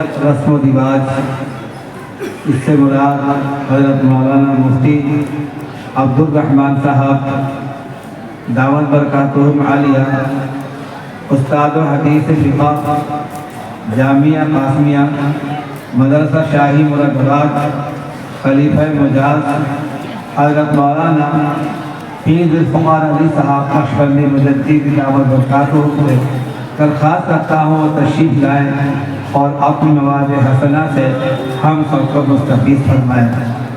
رسم و رواج اس سے مراد حضرت مولانا مفتی عبدالرحمن صاحب دعوت برکاتہم عالیہ استاد و حدیث فقہ جامعہ قاسمیہ مدرسہ شاہی مراد خلیفہ مجاز حضرت مولانا پیر ذوالفقار علی صاحب نقشبندی مجدد دعوت برکاتہم سے درخواست رکھتا ہوں تشریف لائیں اور اپنی مواد حسنہ سے ہم سب کو مستفید فرمائیں۔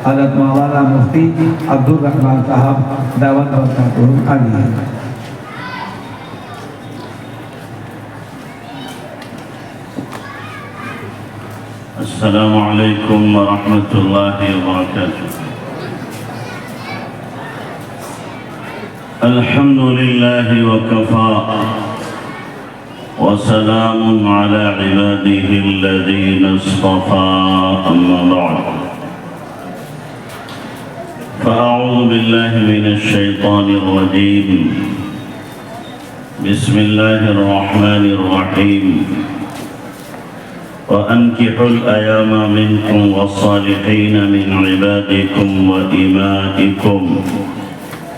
حضرت مولانا مفتی عبدالرحمن صاحب دعوت برکاتہم عالیہ۔ السلام علیکم ورحمۃ اللہ وبرکاتہ۔ الحمد للہ وکفى وسلام على عباده الذين اصطفى أما بعد فأعوذ بالله من الشيطان الرجيم بسم الله الرحمن الرحيم وأنكحوا الأيام منكم والصالحين من عبادكم وإمائكم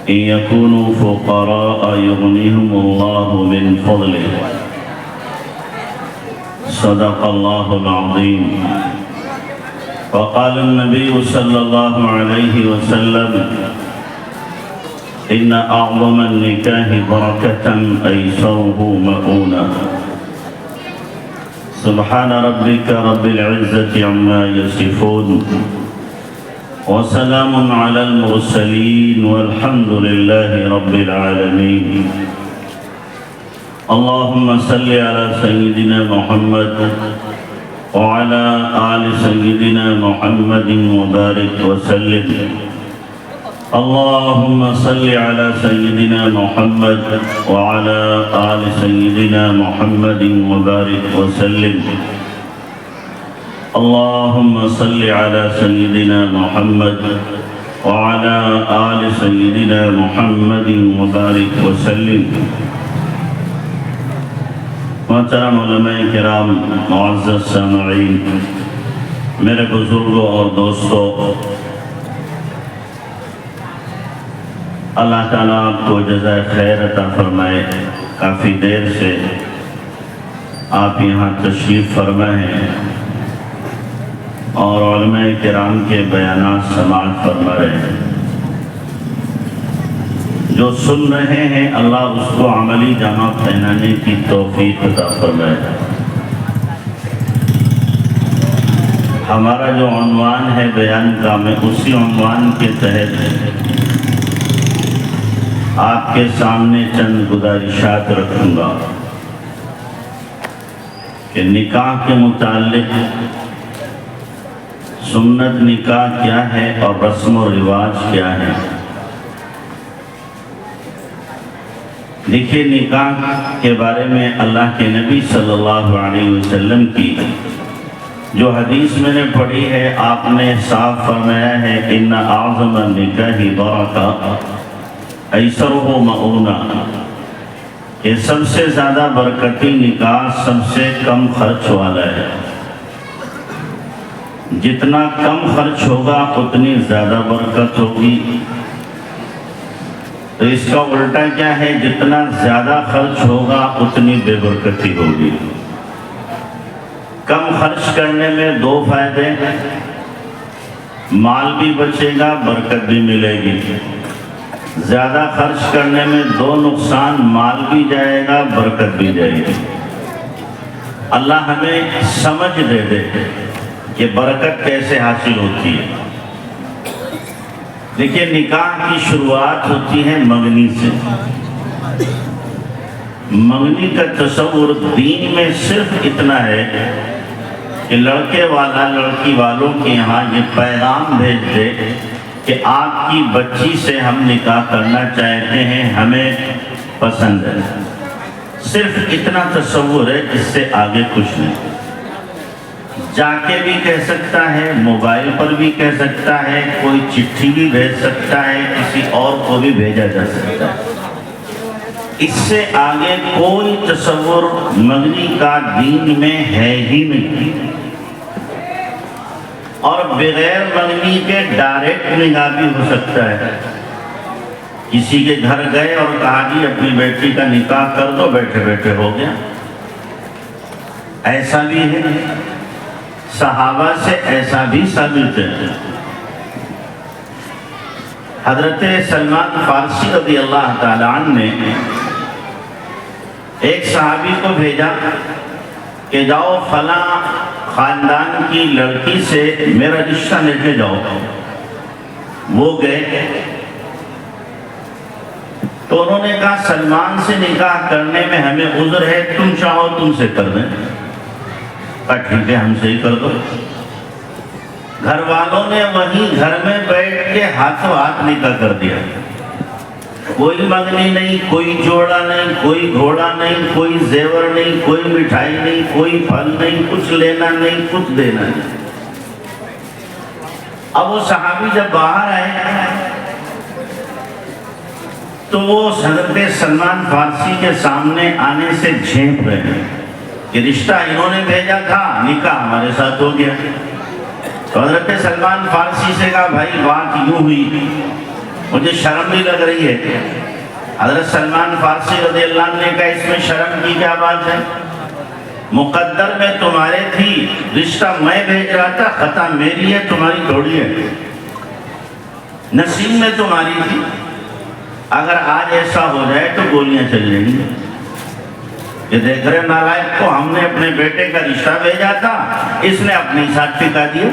إن يكونوا فقراء يغنيهم الله من فضله صدق اللہ العظیم۔ وقال النبی صلی اللہ علیہ وسلم ان اعظم النکاح برکۃ ایسرہ مؤونہ۔ سبحان ربک رب العزة عما یصفون وسلام علی المرسلین والحمد للہ رب العالمین۔ اللهم صل على سيدنا محمد وعلى آل سيدنا محمد وبارك وسلم۔ اللهم صل على سيدنا محمد وعلى آل سيدنا محمد وبارك وسلم۔ اللهم صل على سيدنا محمد وعلى آل سيدنا محمد وبارك وسلم۔ محترم علماء کرام، معزز سامعین، میرے بزرگوں اور دوستوں، اللہ تعالیٰ آپ کو جزائے خیر عطا فرمائے۔ کافی دیر سے آپ یہاں تشریف فرما ہیں اور علماء کرام کے بیانات سماعت فرما رہے ہیں۔ جو سن رہے ہیں اللہ اس کو عملی جامہ پہنانے کی توفیق عطا فرمائے۔ ہمارا جو عنوان ہے بیان کا، میں اسی عنوان کے تحت آپ کے سامنے چند گزارشات رکھوں گا کہ نکاح کے متعلق سنت نکاح کیا ہے اور رسم و رواج کیا ہے۔ دیکھیے، نکاح کے بارے میں اللہ کے نبی صلی اللہ علیہ وسلم کی جو حدیث میں نے پڑھی ہے، آپ نے صاف فرمایا ہے ان اعظم النکاح برکہ ایسرہ مؤونہ، کہ سب سے زیادہ برکتی نکاح سب سے کم خرچ والا ہے۔ جتنا کم خرچ ہوگا اتنی زیادہ برکت ہوگی۔ تو اس کا الٹا کیا ہے؟ جتنا زیادہ خرچ ہوگا اتنی بے برکتی ہوگی۔ کم خرچ کرنے میں دو فائدے، مال بھی بچے گا، برکت بھی ملے گی۔ زیادہ خرچ کرنے میں دو نقصان، مال بھی جائے گا، برکت بھی جائے گی۔ اللہ ہمیں سمجھ دے دے کہ برکت کیسے حاصل ہوتی ہے۔ دیکھیے، نکاح کی شروعات ہوتی ہے منگنی سے۔ منگنی کا تصور دین میں صرف اتنا ہے کہ لڑکے والا لڑکی والوں کے یہاں یہ پیغام بھیج دے کہ آپ کی بچی سے ہم نکاح کرنا چاہتے ہیں، ہمیں پسند ہے۔ صرف اتنا تصور ہے، اس سے آگے کچھ نہیں۔ جا کے بھی کہہ سکتا ہے، موبائل پر بھی کہہ سکتا ہے، کوئی چٹھی بھی بھیج سکتا ہے، کسی اور کو بھی بھیجا جا سکتا ہے۔ اس سے آگے کوئی تصور منگنی کا دین میں ہے ہی نہیں۔ اور بغیر منگنی کے ڈائریکٹ نکاح بھی ہو سکتا ہے. کسی کے گھر گئے اور کہا جی اپنی بیٹی کا نکاح کر دو، بیٹھے بیٹھے ہو گیا. ایسا بھی ہے، صحابہ سے ایسا بھی ثابت ہے. حضرت سلمان فارسی رضی اللہ تعالیٰ عنہ نے ایک صحابی کو بھیجا کہ جاؤ فلاں خاندان کی لڑکی سے میرا رشتہ لے کے جاؤ. وہ گئے تو انہوں نے کہا سلمان سے نکاح کرنے میں ہمیں عذر ہے، تم چاہو تم سے کر دیں. کہا ٹھیک ہے ہم سے ہی کر دو. گھر والوں نے وہیں گھر میں بیٹھ کے ہاتھوں ہاتھ نکاح کر دیا. کوئی منگنی نہیں، کوئی جوڑا نہیں، کوئی گھوڑا نہیں، کوئی زیور نہیں، کوئی مٹھائی نہیں، کوئی پھل نہیں، کچھ لینا نہیں، کچھ دینا نہیں. اب وہ صحابی جب باہر آئے تو وہ حضرت سلمان فارسی کے سامنے آنے سے جھینپ رہے ہیں کہ رشتہ انہوں نے بھیجا تھا، نکاح ہمارے ساتھ ہو گیا. تو حضرت سلمان فارسی سے کہا بھائی بات یوں ہوئی، مجھے شرم بھی لگ رہی ہے. حضرت سلمان فارسی رضی اللہ عنہ نے کہا اس میں شرم کی کیا بات ہے؟ مقدر میں تمہارے تھی، رشتہ میں بھیج رہا تھا، خطا میری ہے تمہاری تھوڑی ہے. نصیب میں تمہاری تھی. اگر آج ایسا ہو جائے تو گولیاں چل جائیں گی. یہ دیکھ رہے نالائق کو، ہم نے اپنے بیٹے کا رشتہ بھیجا تھا، اس نے اپنے ساتھ ٹھکا دیا.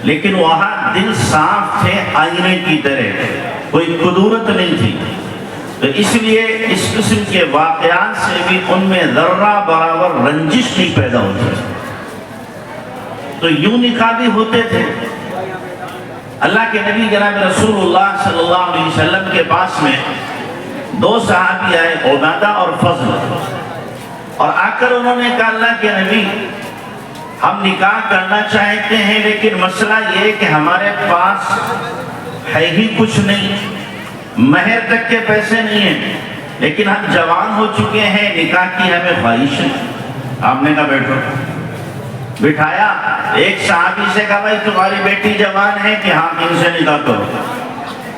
لیکن وہاں دل صاف تھے آئینے کی طرح، کوئی کدورت نہیں تھی. تو اس لیے اس قسم کے واقعات سے بھی ان میں ذرہ برابر رنجش نہیں پیدا ہوتی. تو یوں نکاح بھی ہوتے تھے. اللہ کے نبی جناب رسول اللہ صلی اللہ علیہ وسلم کے پاس میں دو صحابی آئے، عبادہ اور فضل، اور آ کر انہوں نے کہا اللہ کے نبی ہم نکاح کرنا چاہتے ہیں لیکن مسئلہ یہ ہے کہ ہمارے پاس ہے ہی کچھ نہیں، مہر تک کے پیسے نہیں ہیں، لیکن ہم جوان ہو چکے ہیں، نکاح کی ہمیں خواہش ہے. آپ نے کہا بیٹھو. بٹھایا. ایک صحابی سے کہا بھائی تمہاری بیٹی جوان ہے کہ ہاں ان سے نکاح کرو.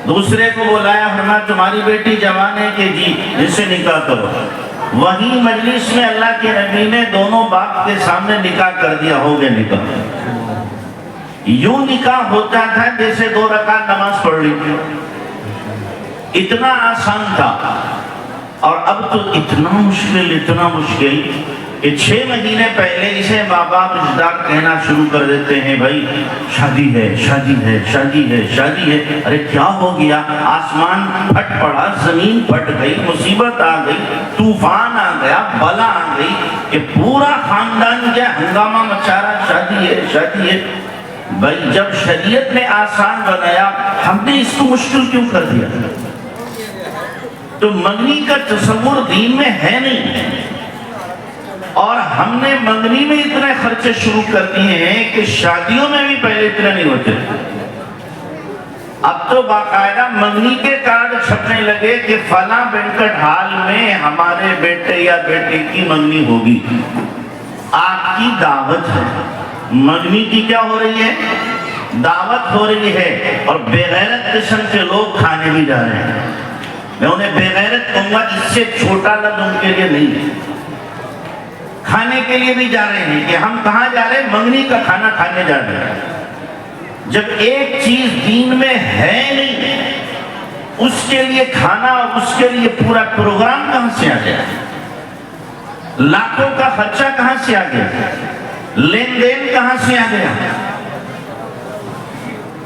دوسرے کو بلایا، فرمایا تمہاری بیٹی جوان ہے کہ جی ان سے نکاح کرو. وہی مجلس میں اللہ کے نبی نے دونوں باپ کے سامنے نکاح کر دیا، ہو گیا نکاح. یوں نکاح ہوتا تھا جیسے 2 رکعت نماز پڑھ لی تھی. اتنا آسان تھا. اور اب تو اتنا مشکل کہ 6 مہینے پہلے اسے ماں باپ رشتہ دار کہنا شروع کر دیتے ہیں بھائی شادی ہے شادی ہے شادی ہے شادی ہے. ارے کیا ہو گیا؟ آسمان پھٹ پڑا، زمین پھٹ گئی، مصیبت آ گئی، طوفان آ گیا، بلا آ گئی کہ پورا خاندان کیا ہنگامہ مچا رہا، شادی ہے شادی ہے. بھائی جب شریعت نے آسان بنایا ہم نے اس کو مشکل کیوں کر دیا؟ تو منگنی کا تصور دین میں ہے نہیں، اور ہم نے منگنی میں اتنے خرچے شروع کر دیے ہیں کہ شادیوں میں بھی پہلے اتنے نہیں ہوتے. اب تو باقاعدہ منگنی کے کارڈ چھپنے لگے کہ فلاں بینکٹ ہال میں ہمارے بیٹے یا بیٹے کی منگنی ہوگی، آپ کی دعوت ہے. منگنی کی کیا ہو رہی ہے؟ دعوت ہو رہی ہے. اور بے غیرت قسم کے لوگ کھانے بھی جا رہے ہیں. میں انہیں بے غیرت کہوں گا، اس سے چھوٹا لفظ ان کے لیے نہیں ہے. کھانے کے لیے بھی جا رہے ہیں کہ ہم کہاں جا رہے ہیں؟ منگنی کا کھانا کھانے جا رہے ہیں. جب ایک چیز دین میں ہے نہیں، اس کے لیے کھانا اور اس کے لیے پورا پروگرام کہاں سے آ گیا؟ لاکھوں کا خرچہ کہاں سے آ گیا؟ لین دین کہاں سے آ گیا؟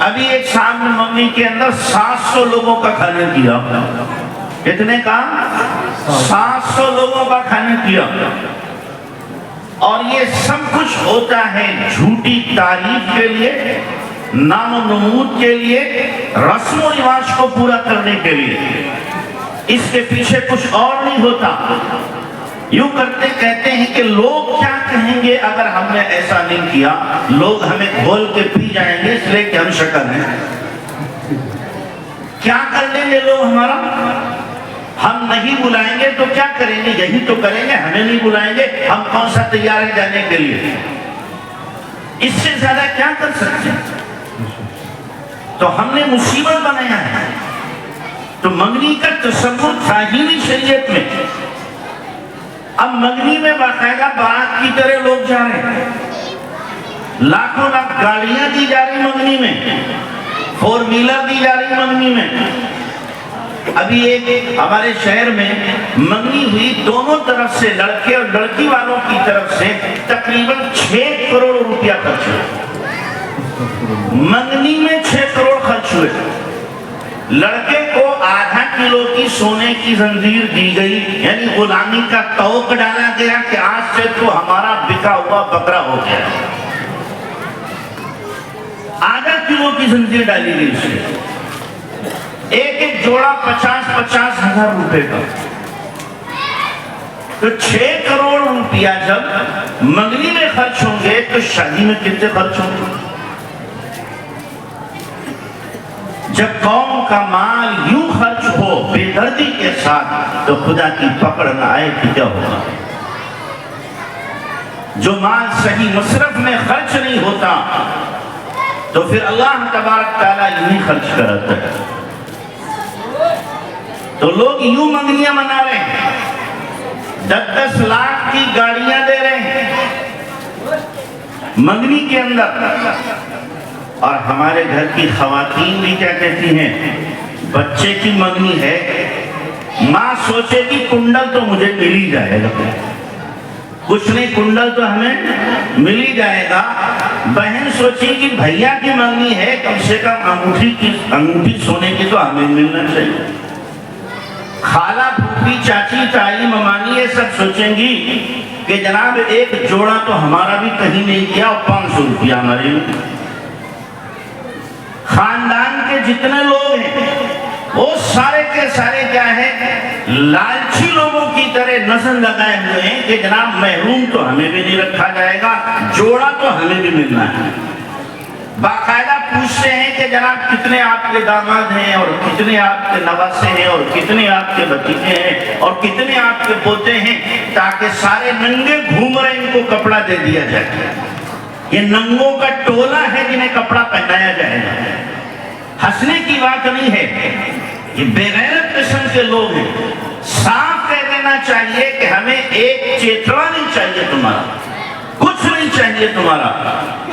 ابھی ایک صاحب نے منگنی کے اندر 700 لوگوں کا کھانا کیا. کتنے کا؟ 700 لوگوں کا کھانا کیا. اور یہ سب کچھ ہوتا ہے جھوٹی تعریف کے لیے، نام و نمود کے لیے، رسم و رواج کو پورا کرنے کے لیے. اس کے پیچھے کچھ اور نہیں ہوتا. یوں کرتے کہتے ہیں کہ لوگ کیا کہیں گے اگر ہم نے ایسا نہیں کیا؟ لوگ ہمیں گھول کے پی جائیں گے اس لیے کہ ہم شکر ہیں. کیا کر لیں گے لوگ ہمارا؟ ہم نہیں بلائیں گے تو کیا کریں گے؟ یہی تو کریں گے. ہمیں نہیں بلائیں گے، ہم کون سا تیار ہے جانے کے لیے؟ اس سے زیادہ کیا کر سکتے ہیں؟ تو ہم نے مصیبت بنایا ہے. تو منگنی کا تصور تھا ہی نہیں شریعت میں. اب منگنی میں باقاعدہ بارات کی طرح لوگ جا رہے ہیں. لاکھوں لاکھ گاڑیاں دی جا رہی منگنی میں, 4 ویلر دی جا رہی منگنی میں. ابھی ایک ہمارے شہر میں منگنی ہوئی, دونوں طرف سے لڑکے اور لڑکی والوں کی طرف سے تقریباً 6 کروڑ روپیہ خرچ ہوئے. منگنی میں 6 کروڑ خرچ ہوئے. لڑکے کو آدھا کلو کی سونے کی زنجیر دی گئی, یعنی غلامی کا توق ڈالا گیا کہ آج سے تو ہمارا بکا ہوا بکرا ہو گیا. آدھا کلو کی زنجیر ڈالی گئی اس میں, ایک ایک جوڑا 50-50 ہزار روپے کا. تو 6 کروڑ روپیہ جب منگنی میں خرچ ہوں گے تو شادی میں کتنے خرچ ہوں گے؟ جب قوم کا مال یوں خرچ ہو بے دردی کے ساتھ تو خدا کی پکڑ نہ آئے تو کیا ہوگا؟ جو مال صحیح مصرف میں خرچ نہیں ہوتا تو پھر اللہ تبارک تعالیٰ یوں خرچ کرتا ہے. تو لوگ یوں منگنیاں منا رہے ہیں, 10-10 لاکھ کی گاڑیاں دے رہے ہیں منگنی کے اندر. اور ہمارے گھر کی خواتین بھی کیا کہتی ہیں, بچے کی منگنی ہے, ماں سوچے کہ کنڈل تو مجھے مل ہی جائے گا, کچھ نہیں کنڈل تو ہمیں مل ہی جائے گا. بہن سوچی کہ بھیا کی منگنی ہے, کم سے کم انگوٹھی سونے کی تو ہمیں ملنا چاہیے. خالہ پھوپھی چاچی تائی ممانی یہ سب سوچیں گی کہ جناب ایک جوڑا تو ہمارا بھی کہیں نہیں کیا اور 500 روپیہ ہمارے لیے. خاندان کے جتنے لوگ ہیں وہ سارے کے سارے کیا ہیں, لالچی لوگوں کی طرح نظر لگائے ہوئے ہیں کہ جناب محروم تو ہمیں بھی نہیں رکھا جائے گا, جوڑا تو ہمیں بھی ملنا ہے. باقاعدہ پوچھتے ہیں کہ جناب کتنے آپ کے داماد ہیں اور کتنے آپ کے نواسے ہیں اور کتنے آپ کے بھتیجے ہیں اور کتنے آپ کے پوتے ہیں, تاکہ سارے ننگے گھوم رہے ان کو کپڑا دے دیا جائے. یہ ننگوں کا ٹولہ ہے جنہیں کپڑا پہنایا جائے گا. ہنسنے کی بات نہیں ہے, یہ بے غیرت قسم کے لوگ ہیں. صاف کہہ دینا چاہیے کہ ہمیں ایک چیتڑا نہیں چاہیے تمہارا, کچھ نہیں چاہیے تمہارا.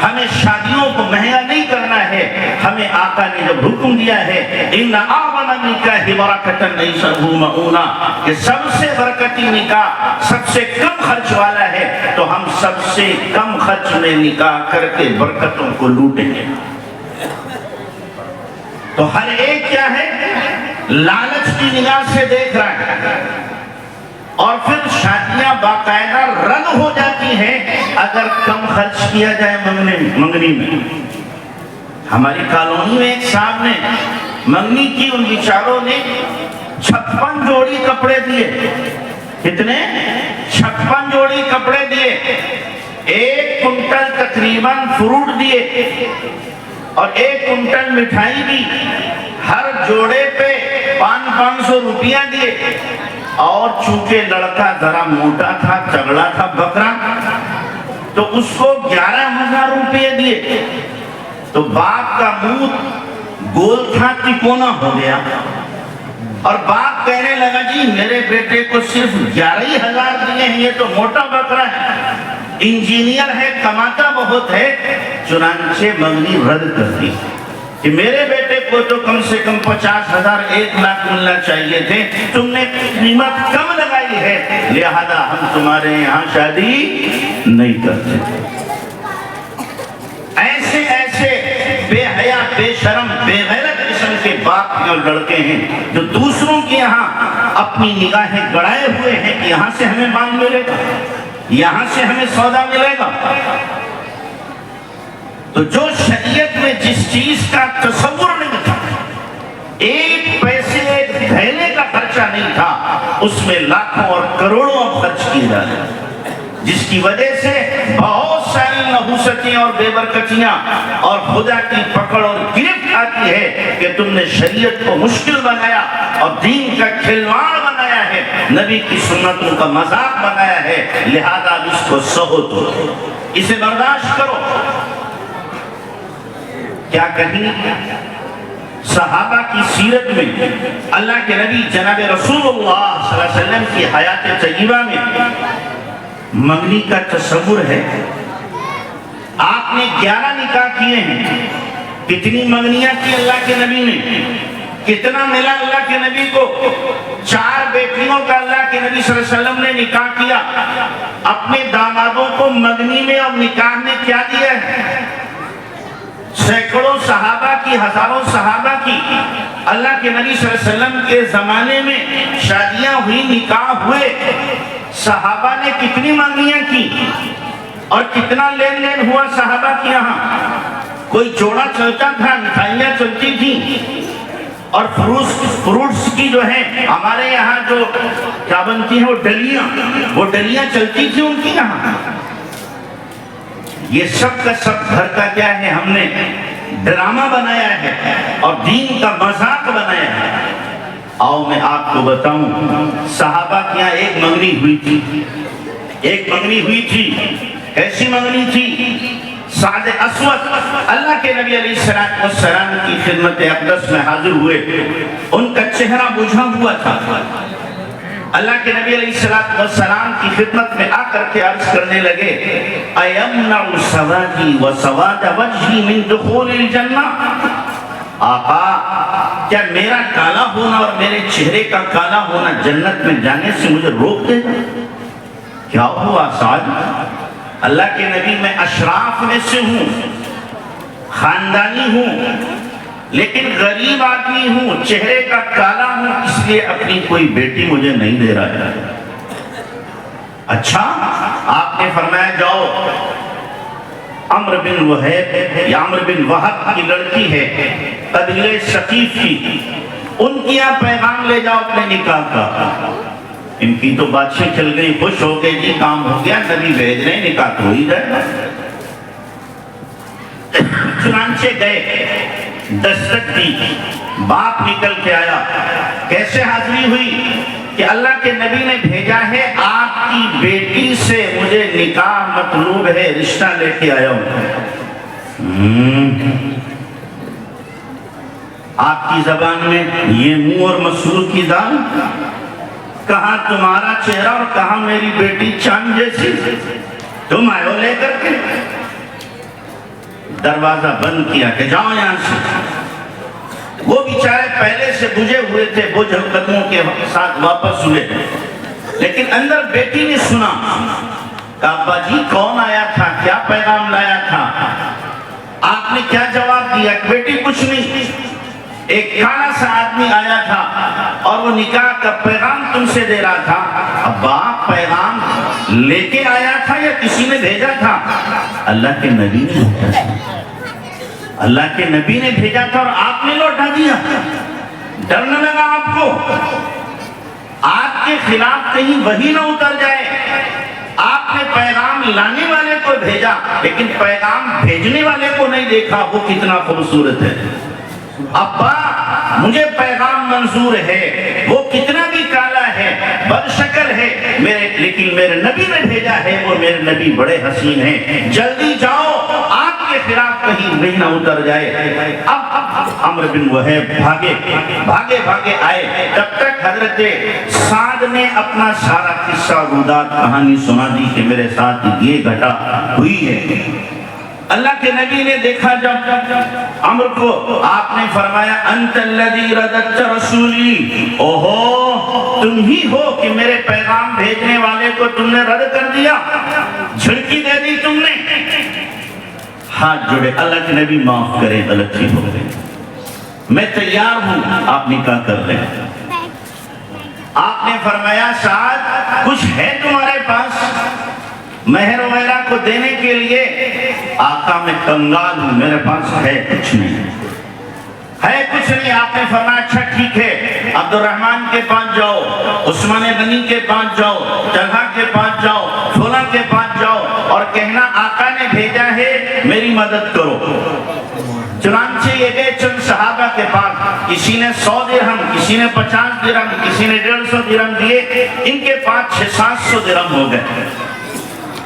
ہمیں شادیوں کو مہنگا نہیں کرنا ہے. ہمیں آقا نے جب حکم دیا ہے ان اعظم النکاح برکۃ لیس له مؤونہ, کہ سب سے برکتی نکاح سب سے کم خرچ والا ہے, تو ہم سب سے کم خرچ میں نکاح کر کے برکتوں کو لوٹیں گے. تو ہر ایک کیا ہے, لالچ کی نگاہ سے دیکھ رہا ہے. اور پھر شادیاں باقاعدہ رد ہو جاتی ہیں اگر کم خرچ کیا جائے منگنی میں. ہماری کالونی میں ایک صاحب نے منگنی کی, ان بیچاروں نے 56 جوڑی کپڑے دیے. کتنے؟ 56 جوڑی کپڑے دیے, 1 کنٹل تقریباً فروٹ دیے اور 1 کنٹل مٹھائی دی. ہر جوڑے پہ 500 روپیہ دیے. اور چونکہ لڑکا ذرا موٹا تھا, چگڑا تھا, بکرا, تو اس کو 11,000 روپے دیے. تو باپ کا منہ گول تھا, تکونا ہو گیا, اور باپ کہنے لگا جی میرے بیٹے کو صرف 11,000 دیے ہیں, یہ تو موٹا بکرا ہے, انجینئر ہے, کماتا بہت ہے. چنانچہ منگنی رد کر دی کہ میرے بیٹے کو تو کم سے کم 50,000 1 لاکھ ملنا چاہیے تھے, تم نے قیمت کم لگائی ہے, لہذا ہم تمہارے یہاں شادی نہیں کرتے. ایسے ایسے بے حیا, بے شرم, بے غیرت قسم کے باپ اور لڑکے ہیں جو دوسروں کے یہاں اپنی نگاہیں گڑائے ہوئے ہیں کہ یہاں سے ہمیں مال ملے گا, یہاں سے ہمیں سودا ملے گا. تو جو شریعت میں جس چیز کا تصور نہیں تھا, 1 پیسے 1 تھیلے کا خرچہ نہیں تھا, اس میں لاکھوں اور کروڑوں اب خرچ کیے جا رہے ہیں, جس کی وجہ سے بہت ساری نحوستیں اور بے برکتیاں اور خدا کی پکڑ اور گرفت آتی ہے کہ تم نے شریعت کو مشکل بنایا اور دین کا کھلواڑ بنایا ہے, نبی کی سنتوں کا مذاق بنایا ہے. لہذا اس کو سہو, تو اسے برداشت کرو. کیا کہیں صحابہ کی سیرت میں اللہ کے نبی جناب رسول اللہ صلی اللہ علیہ وسلم کی حیات طیبہ میں منگنی کا تصور ہے؟ آپ نے 11 نکاح کیے ہیں، کتنی منگنیاں کی اللہ کے نبی نے، کتنا ملا اللہ کے نبی کو؟ 4 بیٹیوں کا اللہ کے نبی صلی اللہ علیہ وسلم نے نکاح کیا، اپنے دامادوں کو منگنی میں اور نکاح میں کیا دیا ہے؟ سینکڑوں صحابہ کی، ہزاروں صحابہ کی اللہ کے نبی صلی اللہ علیہ وسلم کے زمانے میں شادیاں ہوئی، نکاح ہوئے، صحابہ نے کتنی منگنیاں کی اور کتنا لین دین ہوا صحابہ کی یہاں؟ کوئی جوڑا چلتا تھا، مٹھائیاں چلتی تھیں، اور فروٹس کی جو ہیں ہمارے یہاں جو کیا بنتی ہیں وہ ڈلیاں چلتی تھی ان کی یہاں۔ یہ سب کا سب گھر کا کیا ہے؟ ہم نے ڈرامہ بنایا ہے اور دین کا مذاق بنایا ہے۔ آؤ میں آپ کو بتاؤں، صحابہ کی یہاں ایک منگنی ہوئی تھی۔ ایسی منگنی تھی، سعد اسود اللہ کے نبی علیہ السلام کی خدمت اقدس میں حاضر ہوئے، ان کا چہرہ بجھا ہوا تھا۔ اللہ کے نبی علیہ السلام کی خدمت میں آ کر کے عرض کرنے لگے، ایمنع سوادی و سواد وجہی من دخول الجنہ؟ آقا، کیا میرا کالا ہونا اور میرے چہرے کا کالا ہونا جنت میں جانے سے مجھے روک دے گا؟ کیا ہوا سعد؟ اللہ کے نبی میں اشراف میں سے ہوں، خاندانی ہوں، لیکن غریب آدمی ہوں، چہرے کا کالا ہوں، اس لیے اپنی کوئی بیٹی مجھے نہیں دے رہا ہے۔ اچھا، آپ نے فرمایا جاؤ، عمرو بن وہب کی لڑکی ہے قبیلہ ثقیف کی، ان کی یہاں پیغام لے جاؤ اپنے نکاح کا۔ ان کی تو بادشاہ چل گئی، خوش ہو گئے، جی کام ہو گیا، نبی بھیج رہے، نکاح تو ہی جائے۔ چنانچہ گئے، دستک دی، باپ نکل کے آیا۔ کیسے حاضری ہوئی کہ اللہ کے نبی نے بھیجا ہے، آپ کی بیٹی سے مجھے نکاح مطلوب ہے، رشتہ لے کے آیا ہوں۔ آپ کی زبان میں یہ منہ اور مسرور کی دال، کہاں تمہارا چہرہ اور کہاں میری بیٹی چاند جیسی، تم آئے ہو لے کر کے؟ دروازہ بند کیا کہ جاؤ یہاں سے۔ وہ بیچارے پہلے سے بجھے ہوئے تھے، بجھ قدموں کے ساتھ واپس ہوئے، لیکن اندر بیٹی نے سنا، کہا ابا جی کون آیا تھا، کیا پیغام لایا تھا؟ آپ نے کیا جواب دیا؟ بیٹی کچھ نہیں، ایک کالا سا آدمی آیا تھا اور وہ نکاح کا پیغام تم سے دے رہا تھا۔ ابا پیغام لے کے آیا تھا یا کسی نے بھیجا تھا؟ اللہ کے نبی نے بھیجا تھا، اللہ کے نبی نے بھیجا تھا اور آپ نے لوٹا دیا۔ ڈر نہ لگا آپ کو؟ آپ کے خلاف کہیں وحی نہ اتر جائے؟ آپ نے پیغام لانے والے کو بھیجا لیکن پیغام بھیجنے والے کو نہیں دیکھا، وہ کتنا خوبصورت ہے۔ ابا مجھے پیغام منظور ہے، وہ کتنا بھی کالا ہے، بد شکل ہے، لیکن میرے نبی نے بھیجا ہے، وہ میرے نبی بڑے حسین ہیں، جلدی جاؤ، آپ کے خلاف کہیں وحی نہ اتر جائے۔ اب عمرو بن وہب بھاگے آئے، تب تک حضرت سعد نے اپنا سارا قصہ رودات کہانی سنا دی کہ میرے ساتھ یہ گھٹا ہوئی ہے۔ اللہ کے نبی نے دیکھا جب عمرو کو، آپ نے فرمایا انت الذی رددت رسولی، اوہو تم ہی ہو کہ میرے پیغام بھیجنے والے کو تم نے رد کر دیا، جھڑکی دے دی تم نے۔ ہاتھ جوڑے، اللہ کے نبی معاف کرے، غلطی ہو گئی، میں تیار ہوں، آپ نکاح کر لیں۔ آپ نے فرمایا سعد کچھ ہے تمہارے پاس مہر وغیرہ کو دینے کے لیے؟ آقا میں کنگال ہوں، میرے پاس ہے کچھ نہیں، ہے کچھ نہیں۔ آپ نے فرمایا اچھا ٹھیک ہے، عبد الرحمن کے پاس جاؤ، عثمان غنی کے پاس جاؤ، طلحہ کے پاس جاؤ، فلاں کے پاس جاؤ اور کہنا آقا نے بھیجا ہے، میری مدد کرو۔ چنانچہ یہ گئے چند صحابہ کے پاس، کسی نے 100 درہم، کسی نے 50 درہم، کسی نے 150 درہم دیے، ان کے پاس 600-700 درہم ہو گئے۔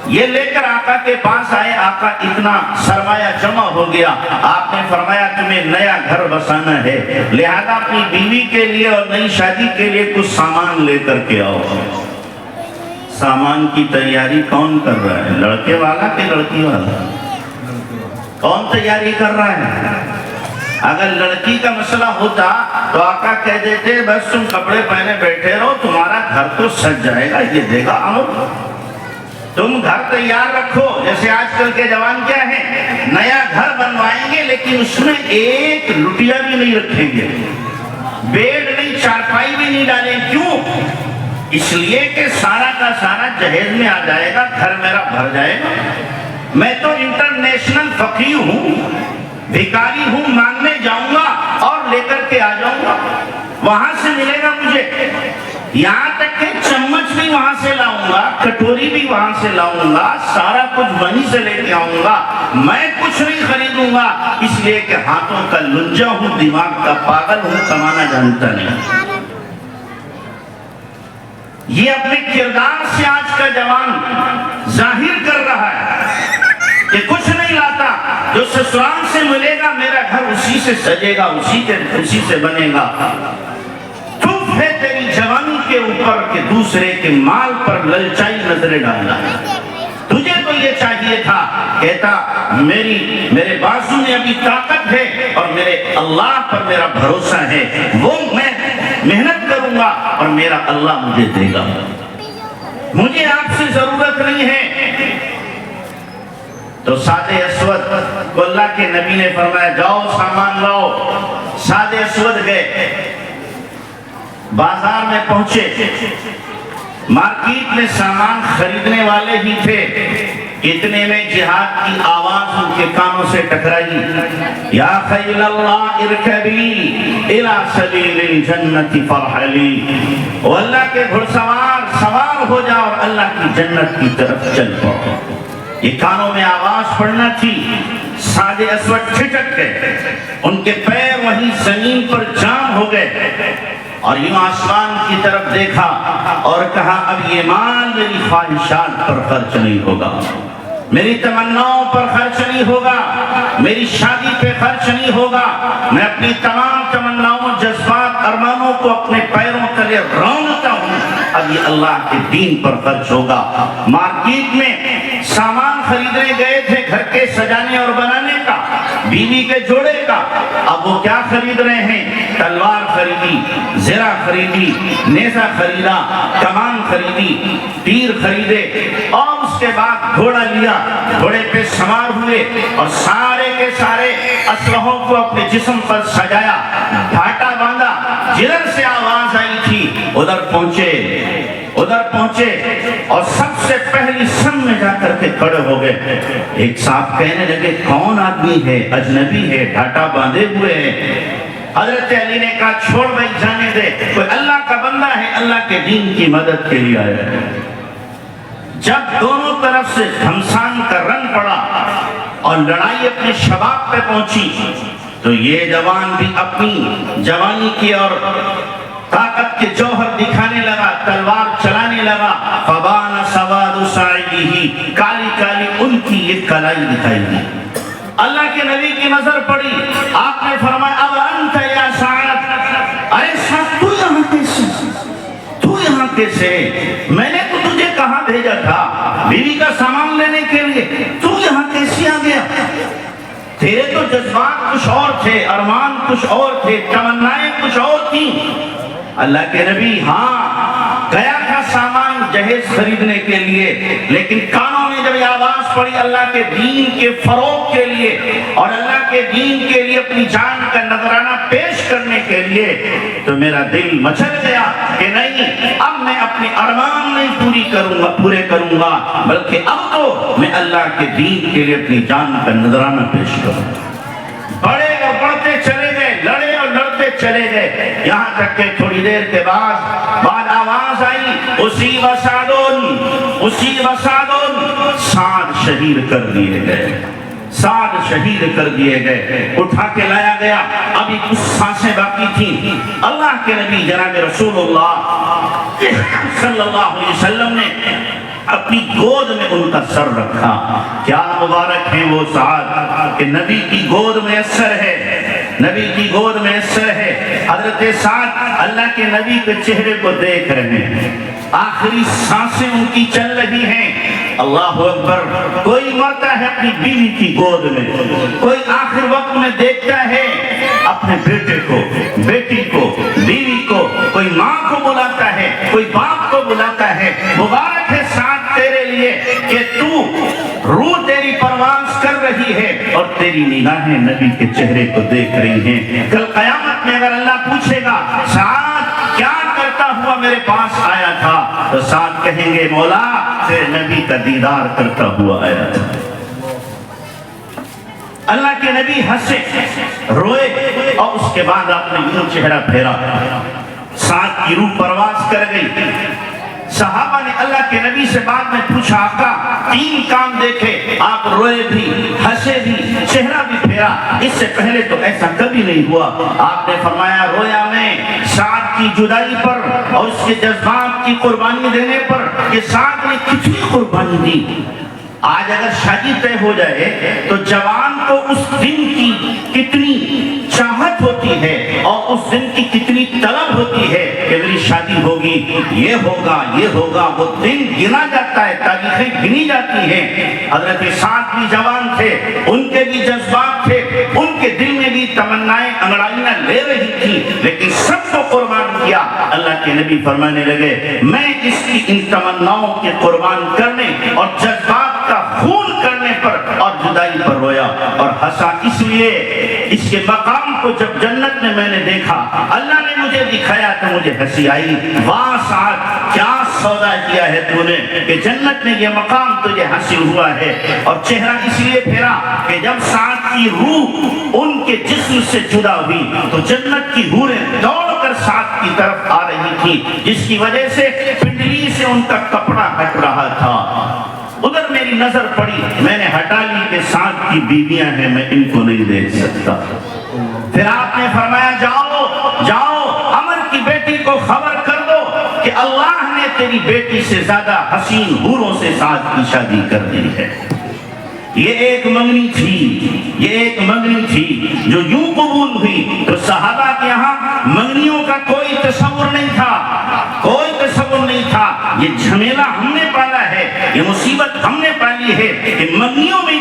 یہ لے کر آقا کے پاس آئے. آقا اتنا سرمایہ جمع ہو گیا. آپ نے فرمایا تمہیں نیا گھر بسانا ہے, لہذا اپنی بیوی کے لیے اور نئی شادی کے لیے کچھ سامان لے کر کے آؤ. سامان کی تیاری کون کر رہا ہے, لڑکے والا کہ لڑکی والا؟ کون تیاری کر رہا ہے؟ اگر لڑکی کا مسئلہ ہوتا تو آقا کہہ دیتے بس تم کپڑے پہنے بیٹھے رہو, تمہارا گھر تو سج جائے گا, یہ دے گا امر. تم گھر تیار رکھو. جیسے آج کل کے جوان کیا ہیں, نیا گھر بنوائیں گے لیکن اس میں ایک لٹیا بھی نہیں رکھیں گے, بیڈ نہیں, چارپائی بھی نہیں ڈالیں. کیوں؟ اس لیے کہ سارا کا سارا جہیز میں آ جائے گا, گھر میرا بھر جائے گا. میں تو انٹرنیشنل فقیر ہوں, بھکاری ہوں, مانگنے جاؤں گا اور لے کر کے آ جاؤں گا, وہاں سے ملے گا مجھے. یہاں تک کہ چمچ بھی وہاں سے لاؤں گا, کٹوری بھی وہاں سے لاؤں گا, سارا کچھ وہیں سے لے کے آؤں گا. میں کچھ نہیں خریدوں گا, اس لیے کہ ہاتھوں کا لنجا ہوں, دماغ کا پاگل ہوں, کمانا جانتا نہیں. یہ اپنے کردار سے آج کا جوان ظاہر کر رہا ہے کہ کچھ نہیں لاتا, جو سسرال سے ملے گا میرا گھر اسی سے سجے گا, اسی سے بنے گا. تم ہے تیری جوانی کے اوپر کہ دوسرے کے مال پر للچائی نظریں ڈالنا. تجھے تو یہ چاہیے تھا, کہتا میرے بازو میں ابھی طاقت ہے اور میرے اللہ پر میرا بھروسہ ہے, وہ میں محنت کروں گا اور میرا اللہ مجھے دے گا, مجھے آپ سے ضرورت نہیں ہے. تو سادے اسود کو اللہ کے نبی نے فرمایا جاؤ سامان لاؤ. سادے اسود گئے, بازار میں پہنچے, مارکیٹ میں سامان خریدنے والے ہی تھے, اتنے میں جہاد کی آواز ان کے کانوں سے ٹکرائی. یا خیل اللہ ارکبی الى سبیل الجنت فرحلی, او اللہ کے گھڑ سوار ہو جاؤ اور اللہ کی جنت کی طرف چل پاؤ. یہ کانوں میں آواز پڑنا تھی. سادے اسود ٹھٹک گئے, ان کے پیر وہیں زمین پر جام ہو گئے اور یوں آسمان کی طرف دیکھا اور کہا اب یہ مال میری خواہشات پر خرچ نہیں ہوگا, میری تمناؤں پر خرچ نہیں ہوگا, میری شادی پہ خرچ نہیں ہوگا. میں اپنی تمام تمناؤں, جذبات, ارمانوں کو اپنے پیروں تلے رونتا ہوں, اب یہ اللہ کے دین پر خرچ ہوگا. مارکیٹ میں سامان خریدنے گئے تھے گھر کے سجانے اور بنانے کا, بیوی کے جوڑے کا. اب وہ کیا خرید رہے ہیں؟ تلوار خریدی, زرہ خریدی, نیزہ خریدا, کمان خریدی, تیر خریدے اور اس کے بعد گھوڑا لیا, گھوڑے پہ سوار ہوئے اور سارے کے سارے اسلحوں کو اپنے جسم پر سجایا, گھاٹا باندھا. جدھر سے آواز آئی تھی ادھر پہنچے اور سب سے پہلی سن میں جا کر کے کھڑے ہو گئے. ایک صاحب کہنے لگے کون آدمی ہے, اجنبی ہے, گھاٹا باندھے ہوئے ہیں. حضرت علی نے کہا چھوڑ بھائی جانے دے, کوئی اللہ کا بندہ ہے, اللہ کے دین کی مدد کے لیے آیا ہے. جب دونوں طرف سے گھمسان کا رنگ پڑا اور لڑائی اپنے شباب پہ پہنچی تو یہ جوان بھی اپنی جوانی کی اور طاقت کے جوہر دکھانے لگا, تلوار چلانے لگا. فبان سواد ساعدہ, کالی کالی ان کی یہ کلائی دکھائی دی. اللہ کے نبی کی نظر پڑی, آپ نے فرمایا اب انت یا سعد, ارے سعد تو یہاں کیسے؟ میں نے تو تجھے کہاں بھیجا تھا بیوی کا سامان لینے کے لیے, تو یہاں کیسے آ گیا؟ تیرے تو جذبات کچھ اور تھے, ارمان کچھ اور تھے, تمنائیں کچھ اور تھیں. اللہ کے نبی ہاں گیا تھا سامان جہیز خریدنے کے لیے, لیکن کانوں میں جب یہ آواز پڑی اللہ کے دین کے فروغ کے لیے اور اللہ کے دین کے لیے اپنی جان کا نذرانہ پیش کرنے کے لیے, تو میرا دل مچل گیا کہ نہیں, اب میں اپنے ارمان نہیں پورے کروں گا بلکہ اب تو میں اللہ کے دین کے لیے اپنی جان کا نذرانہ پیش کروں. بڑے اور بڑھتے چلے گئے, لڑے اور لڑتے چلے گئے, یہاں تک کہ تھوڑی دیر کے بعد آواز آئی اسی وسادون, سعد شہید کر دیے گئے, سعد شہید کر دیے گئے. اٹھا کے لایا گیا, ابھی کچھ سانسیں باقی تھیں. اللہ کے نبی جناب رسول اللہ صلی اللہ علیہ وسلم نے اپنی گود میں ان کا سر رکھا. کیا مبارک ہیں وہ سعد کہ نبی کی گود میں اثر ہے, نبی کی گود میں اثر ہے. حضرت سعد اللہ کے نبی کے چہرے کو دیکھ رہے ہیں, آخری سانسیں ان کی چل رہی ہیں. اللہ اکبر. کوئی مرتا ہے اپنی بیوی کی گود میں, کوئی آخر وقت میں دیکھتا ہے اپنے بیٹے کو, بیٹی کو, بیوی کو, کوئی ماں کو بلاتا ہے, کوئی باپ کو بلاتا ہے. مبارک ہے ساتھ تیرے لیے کہ تو روح تیری پرواز کر رہی ہے اور تیری نگاہیں نبی کے چہرے کو دیکھ رہی ہیں. کل قیامت میں اگر اللہ پوچھے گا سعد کیا کرتا ہوا میرے پاس آیا تھا, تو سعد کہیں گے مولا تیرے نبی کا دیدار کرتا ہوا آیا تھا. اللہ کے نبی ہنسے, روئے, اور اس کے بعد آپ نے یوں چہرہ پھیرا. سعد کی روح پرواز کر گئی. صحابہ نے اللہ کے نبی سے بعد میں پوچھا آقا تین کام دیکھے, آپ روئے بھی, ہنسے بھی, چہرہ بھی پھیرا, اس سے پہلے تو ایسا کبھی نہیں ہوا. آپ نے فرمایا رویا میں سعد کی جدائی پر اور اس کے جذبات کی قربانی دینے پر کہ سعد نے کتنی قربانی دی. آج اگر شادی طے ہو جائے تو جوان کو اس دن کی کتنی چاہت ہوتی ہے اور اس دن کی کتنی طلب ہوتی ہے کہ میری شادی ہوگی, یہ ہوگا, یہ ہوگا. وہ دن گنا جاتا ہے, تاریخیں گنی جاتی ہیں. حضرت سعد بھی جوان تھے, ان کے بھی جذبات تھے, ان کے دل میں بھی تمنائیں انگڑائیاں لے رہی تھی, لیکن سب کو قربان کیا. اللہ کے نبی فرمانے لگے میں اس کی ان تمناؤں کے قربان کرنے اور جذبات کا خون کرنے پر اور جدائی پر رویا اور ہنسا. اس لیے اس کے مقام کو جب جنت میں میں نے دیکھا, اللہ نے مجھے دکھایا تو مجھے ہنسی آئی. واہ سعد کیا سودا کیا ہے تو نے کہ جنت میں یہ مقام تجھے حاصل ہوا ہے. اور چہرہ اس لیے پھیرا کہ جب سعد کی روح ان کے جسم سے جدا ہوئی تو جنت کی حوریں دوڑ کر سعد کی طرف آ رہی تھی, جس کی وجہ سے پنڈلی سے ان کا کپڑا ہٹ رہا تھا. ادھر میری نظر پڑی, میں نے ہٹا لی کہ سعد کی بیویاں ہیں, میں ان کو نہیں دیکھ سکتا. پھر آپ نے فرمایا جاؤ جاؤ عمر کی بیٹی کو خبر کر دو کہ اللہ نے تیری بیٹی سے زیادہ حسین حوروں سے سعد کی شادی کر دی ہے. یہ ایک منگنی تھی, یہ ایک منگنی تھی جو یوں قبول ہوئی. تو صحابہ کے یہاں منگنیوں کا کوئی تصور نہیں تھا, کوئی تصور نہیں تھا. یہ جھمیلا ہم نے پالا ہے, یہ مصیبت ہم نے پالی ہے کہ منگنیوں میں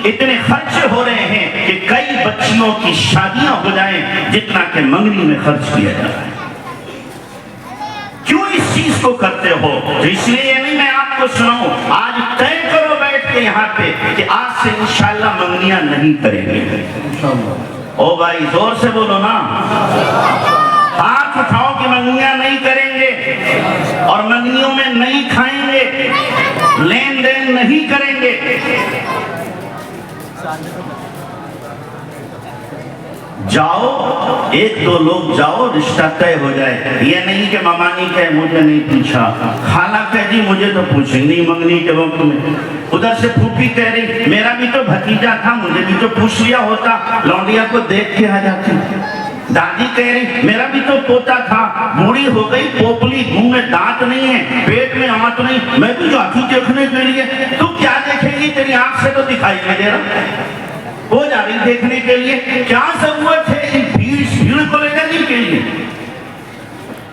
اتنے خرچے ہو رہے ہیں کہ کئی بچیوں کی شادیاں ہو جائیں جتنا کہ منگنی میں خرچ کیا جاتا ہے. کیوں اس چیز کو کرتے ہو؟ تو اس لیے یہ نہیں میں آپ کو سناؤں, آج طے کرو بیٹھ کے یہاں پہ کہ آج سے انشاءاللہ منگنیاں نہیں کریں گے. او بھائی زور سے بولو نا, ہاتھ اٹھاؤ کہ منگنیاں نہیں کریں گے اور منگنیوں میں نہیں کھائیں گے, لین دین نہیں کریں گے. جاؤ ایک دو لوگ جاؤ, رشتہ طے ہو جائے. یہ نہیں کہ مامانی کہے مجھے نہیں پوچھا, خالہ کہہ جی مجھے تو پوچھیں نہیں منگنی کے وقت میں. ادھر سے پھوپھی کہہ رہی میرا بھی تو بھتیجا تھا, مجھے بھی تو پوچھ لیا ہوتا, لونڈیا کو دیکھ کے آ جاتی. دادی کہہ رہی میرا بھی تو پوتا تھا, بوڑھی ہو گئی, پوپلی, منہ میں دانت نہیں ہے, پیٹ میں آنت نہیں, میں بھی جاتی دیکھنے کے لیے. تو کیا دیکھے گی, تیری آنکھ سے تو دکھائی نہیں دے رہا, ہو جا رہی دیکھنے کے لیے. کیا ضرورت ہے ان بھیڑ کو لے جانے کے لیے؟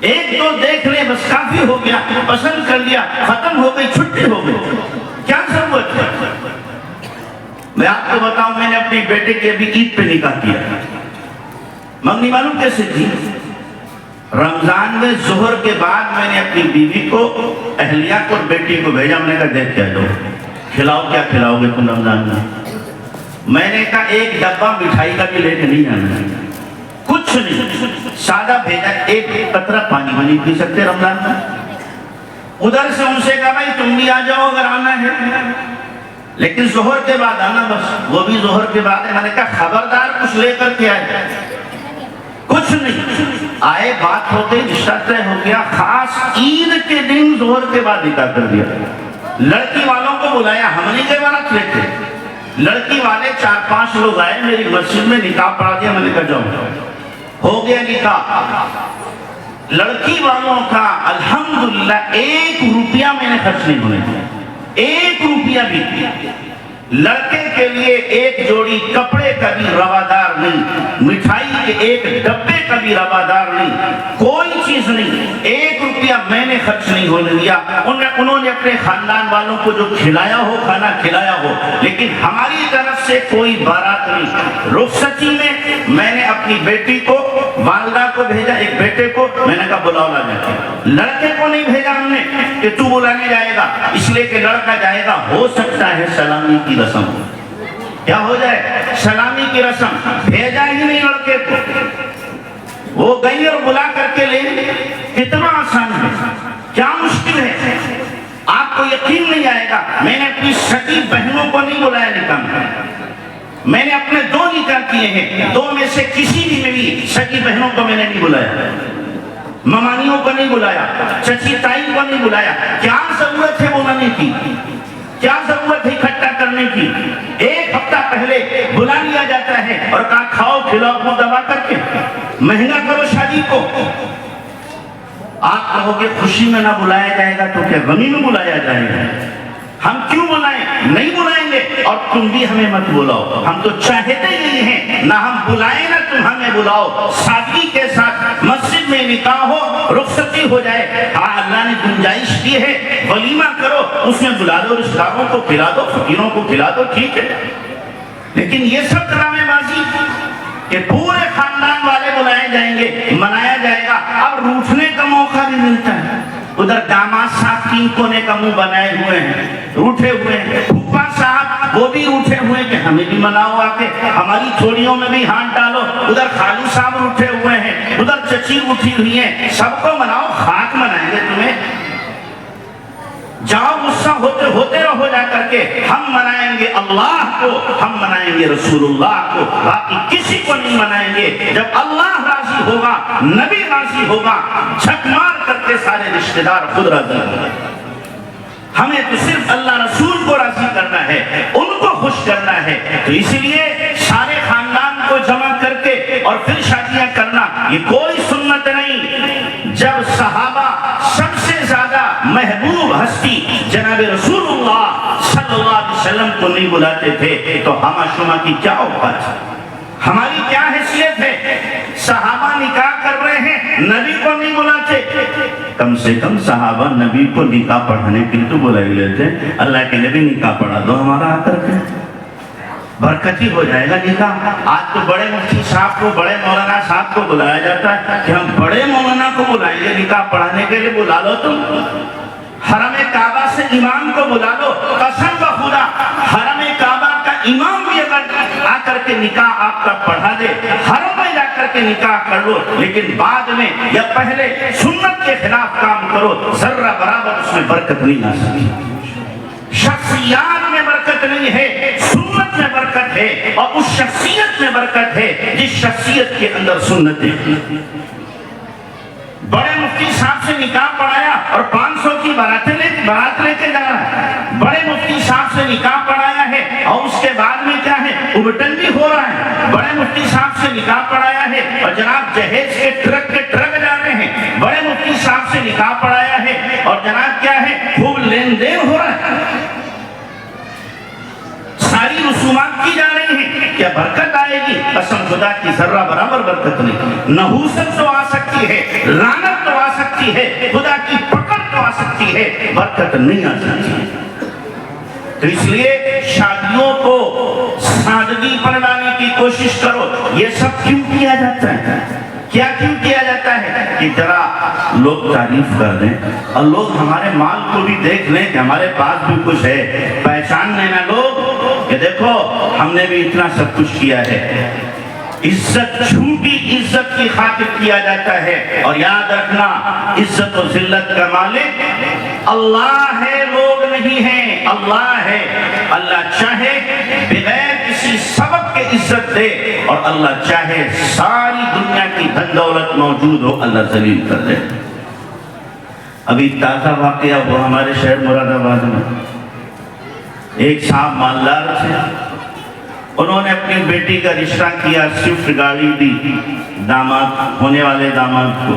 ایک دو دیکھ لے بس کافی ہو گیا, پسند کر لیا, ختم ہو گئی, چھٹی ہو گئی. کیا ضرورت ہے؟ میں آپ کو بتاؤں, میں نے اپنی بیٹے کے ابھی عید پہ نکاح کیا. منگنی معلوم کیسے تھی؟ رمضان میں ظہر کے بعد میں نے اپنی بیوی کو, اہلیہ کو اور بیٹی کو بھیجا. میں نے کہا دیکھ کیا دو, کھلاؤ, کیا کھلاؤ گے تم رمضان میں؟ میں نے کہا ایک ڈبہ مٹھائی کا بھی لے کے نہیں آنا, کچھ نہیں, سادہ بھیجا. ایک قطرہ پانی میں نہیں پی سکتے رمضان میں. ادھر سے ان سے کہا بھائی تم بھی آ جاؤ اگر آنا ہے, لیکن ظہر کے بعد آنا بس. وہ بھی ظہر کے بعد ہے. میں نے کہا خبردار کچھ لے کر کے آئے. کچھ نہیں آئے, بات ہو گئی, رشتہ طے ہو گیا. خاص عید کے دن ظہر کے بعد نکاح کر دیا. لڑکی والوں کو بلایا, ہم نہیں کے بارات لیتے. لڑکی والے 4-5 لوگ آئے, میری مسجد میں نکاح پڑھا دیا. میں نے کہا جاؤ, ہو گیا نکاح. لڑکی والوں کا الحمدللہ 1 روپیہ میں نے خرچ نہیں ہونے دیا، 1 روپیہ بھی۔ لڑکے کے لیے 1 جوڑی کپڑے کا بھی روادار نہیں، مٹھائی کے 1 ڈبے کا بھی روادار نہیں، کوئی چیز نہیں، 1 روپیہ میں نے خرچ نہیں ہونے دیا۔ انہوں نے اپنے خاندان والوں کو جو کھلایا ہو کھانا کھلایا ہو، لیکن ہماری طرف سے کوئی بارات نہیں۔ رخصتی میں نے اپنی بیٹی کو، والدہ کو بھیجا، ایک بیٹے کو میں نے کہا بلاؤ لا جاتے، لڑکے کو نہیں بھیجا ہم نے کہ تو بلانے جائے گا، اس لیے کہ لڑکا جائے گا، ہو سکتا ہے سلامی کی رسم کیا ہو جائے، سلامی کی رسم، بھیجا ہی نہیں لڑکے کو، وہ گئی اور بلا کر کے لے، کتنا آسان ہے، کیا مشکل ہے، آپ کو یقین نہیں آئے گا۔ میں نے اپنی سگی بہنوں کو نہیں بلایا نکاح میں، میں نے اپنے 2 نکاح کیے ہیں، 2 میں سے کسی بھی میری سگی بہنوں کو میں نے نہیں بلایا، ممانیوں کو نہیں بلایا، چچی تائی کو نہیں بلایا۔ کیا ضرورت ہے بلانے کی، کیا ضرورت ہے اکٹھا کرنے کی؟ 1 ہفتہ پہلے بلا لیا جاتا ہے اور کہا کھاؤ کھلاؤ کو دبا کر کے مہنگا کرو شادی کو۔ آپ کہو گے خوشی میں نہ بلایا جائے گا تو کیا غمی میں بلایا جائے گا؟ ہم کیوں بلائیں؟ نہیں بلائیں گے، اور تم بھی ہمیں مت بلاؤ، ہم تو چاہتے ہی ہیں نہ ہم بلائیں نہ تم ہمیں بلاؤ، سادگی کے ساتھ مسجد میں نکاح ہو، رخصتی ہو جائے، ہاں اللہ نے گنجائش کی ہے ولیمہ کرو، اس میں بلا دو، رشتہ داروں کو کھلا دو، فقیروں کو کھلا دو، ٹھیک ہے، لیکن یہ سب ڈرامے بازی کہ پورے خاندان والے بلائے جائیں گے، منایا جائے گا، اب روٹھنے کا موقع بھی ملتا ہے۔ ادھر داماد صاحب 3 کونے کا منہ بنائے ہوئے ہیں، روٹھے ہوئے ہیں، پھوپھا صاحب وہ بھی روٹھے ہوئے کہ ہمیں بھی مناؤ آ کے، ہماری چوڑیوں میں بھی ہاتھ ڈالو، ادھر خالو صاحب روٹھے ہوئے ہیں، ادھر چچی روٹھی ہوئی ہیں، سب کو مناؤ، خاک منائیں گے تمہیں، جاؤ غصہ ہوتے رہو جا کر کے، ہم منائیں گے اللہ کو، ہم منائیں گے رسول اللہ کو، باقی کسی کو نہیں منائیں گے۔ جب اللہ راضی ہوگا، نبی راضی ہوگا، جھک مار کر کے سارے رشتہ دار خود راضی ہوگا۔ ہمیں تو صرف اللہ رسول کو راضی کرنا ہے، ان کو خوش کرنا ہے، تو اس لیے سارے خاندان کو جمع کر کے اور پھر شادیاں کرنا یہ کوئی سنت نہیں۔ جب صحابہ سب سے زیادہ محبوب ہستی جناب رسول اللہ صلی اللہ علیہ وسلم کو نہیں بلاتے تھے تو ہما شما کی کیا اوقات ہے، ہماری کیا حیثیت ہے؟ صحابہ نکاح کر رہے ہیں، نبی کو نہیں بلاتے، کم سے کم صحابہ نبی کو نکاح پڑھانے کے لیے تو بلا ہی لیتے، اللہ کے نبی نکاح پڑھا دو ہمارا آ کر کے، برکتی ہو جائے گا نکاح۔ آج تو بڑے مفتی صاحب کو، بڑے مولانا صاحب کو بلایا جاتا ہے کہ ہم بڑے مولانا کو بلائیں گے نکاح پڑھانے کے لیے، بلا لو تم، حرم کعبہ سے امام کو بلا لو، قسم بخدا حرم کعبہ کا امام بھی اگر آ کر کے نکاح آپ کا پڑھا دے، حرم میں جا کر کے نکاح کر لو، لیکن بعد میں یا پہلے سنت کے خلاف کام کرو، ذرہ برابر اس میں برکت نہیں آ سکتی۔ شخصیات میں برکت نہیں ہے، سنت میں برکت ہے، اور اس شخصیت میں برکت ہے جس شخصیت کے اندر سنت ہے۔ بڑے مفتی صاحب سے نکاح پڑھایا اور 500 کی بارات لے کے جا رہا ہے، بڑے مفتی صاحب سے نکاح پڑھایا ہے اور اس کے بعد میں کیا ہے، ابٹن بھی ہو رہا ہے۔ بڑے مفتی صاحب سے نکاح پڑھایا ہے اور جناب جہیز کے ٹرک جا رہے ہیں، بڑے مفتی صاحب سے نکاح پڑھایا ہے اور جناب کیا ہے، خوب لین دین ہو رہا ہے، ساری رسومات کی جا رہی ہیں، کیا برکت آئے گی؟ قسم خدا کی ذرہ برابر برکت نہیں۔ نحوست تو آ سکتی ہے، لعنت تو آ سکتی ہے، خدا کی پکڑ تو آ سکتی ہے، برکت نہیں آ سکتی۔ تو اس لیے شادیوں کو سادگی پر لانے کی کوشش کرو۔ یہ سب کیوں کیا جاتا ہے؟ کیا کیوں کیا جاتا ہے؟ کہ ذرا لوگ تعریف کر دیں اور لوگ ہمارے مال کو بھی دیکھ لیں کہ ہمارے پاس بھی کچھ ہے، پہچان لینا لوگ کہ دیکھو ہم نے بھی اتنا سب کچھ کیا ہے۔ عزت چھوٹی عزت کی خاطر کیا جاتا ہے، اور یاد رکھنا عزت و ذلت کا مالک اللہ ہے، لوگ نہیں ہیں، اللہ ہے۔ اللہ چاہے بغیر کسی سبب کے عزت دے، اور اللہ چاہے ساری دنیا کی دھن دولت موجود ہو اللہ ذلیل کر دے۔ ابھی تازہ واقعہ ہوا ہمارے شہر مراد آباد میں، ایک صاحب مالدار تھے، انہوں نے اپنی بیٹی کا رشتہ کیا، سوئفٹ گاڑی دی داماد ہونے والے داماد کو،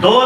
2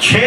6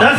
10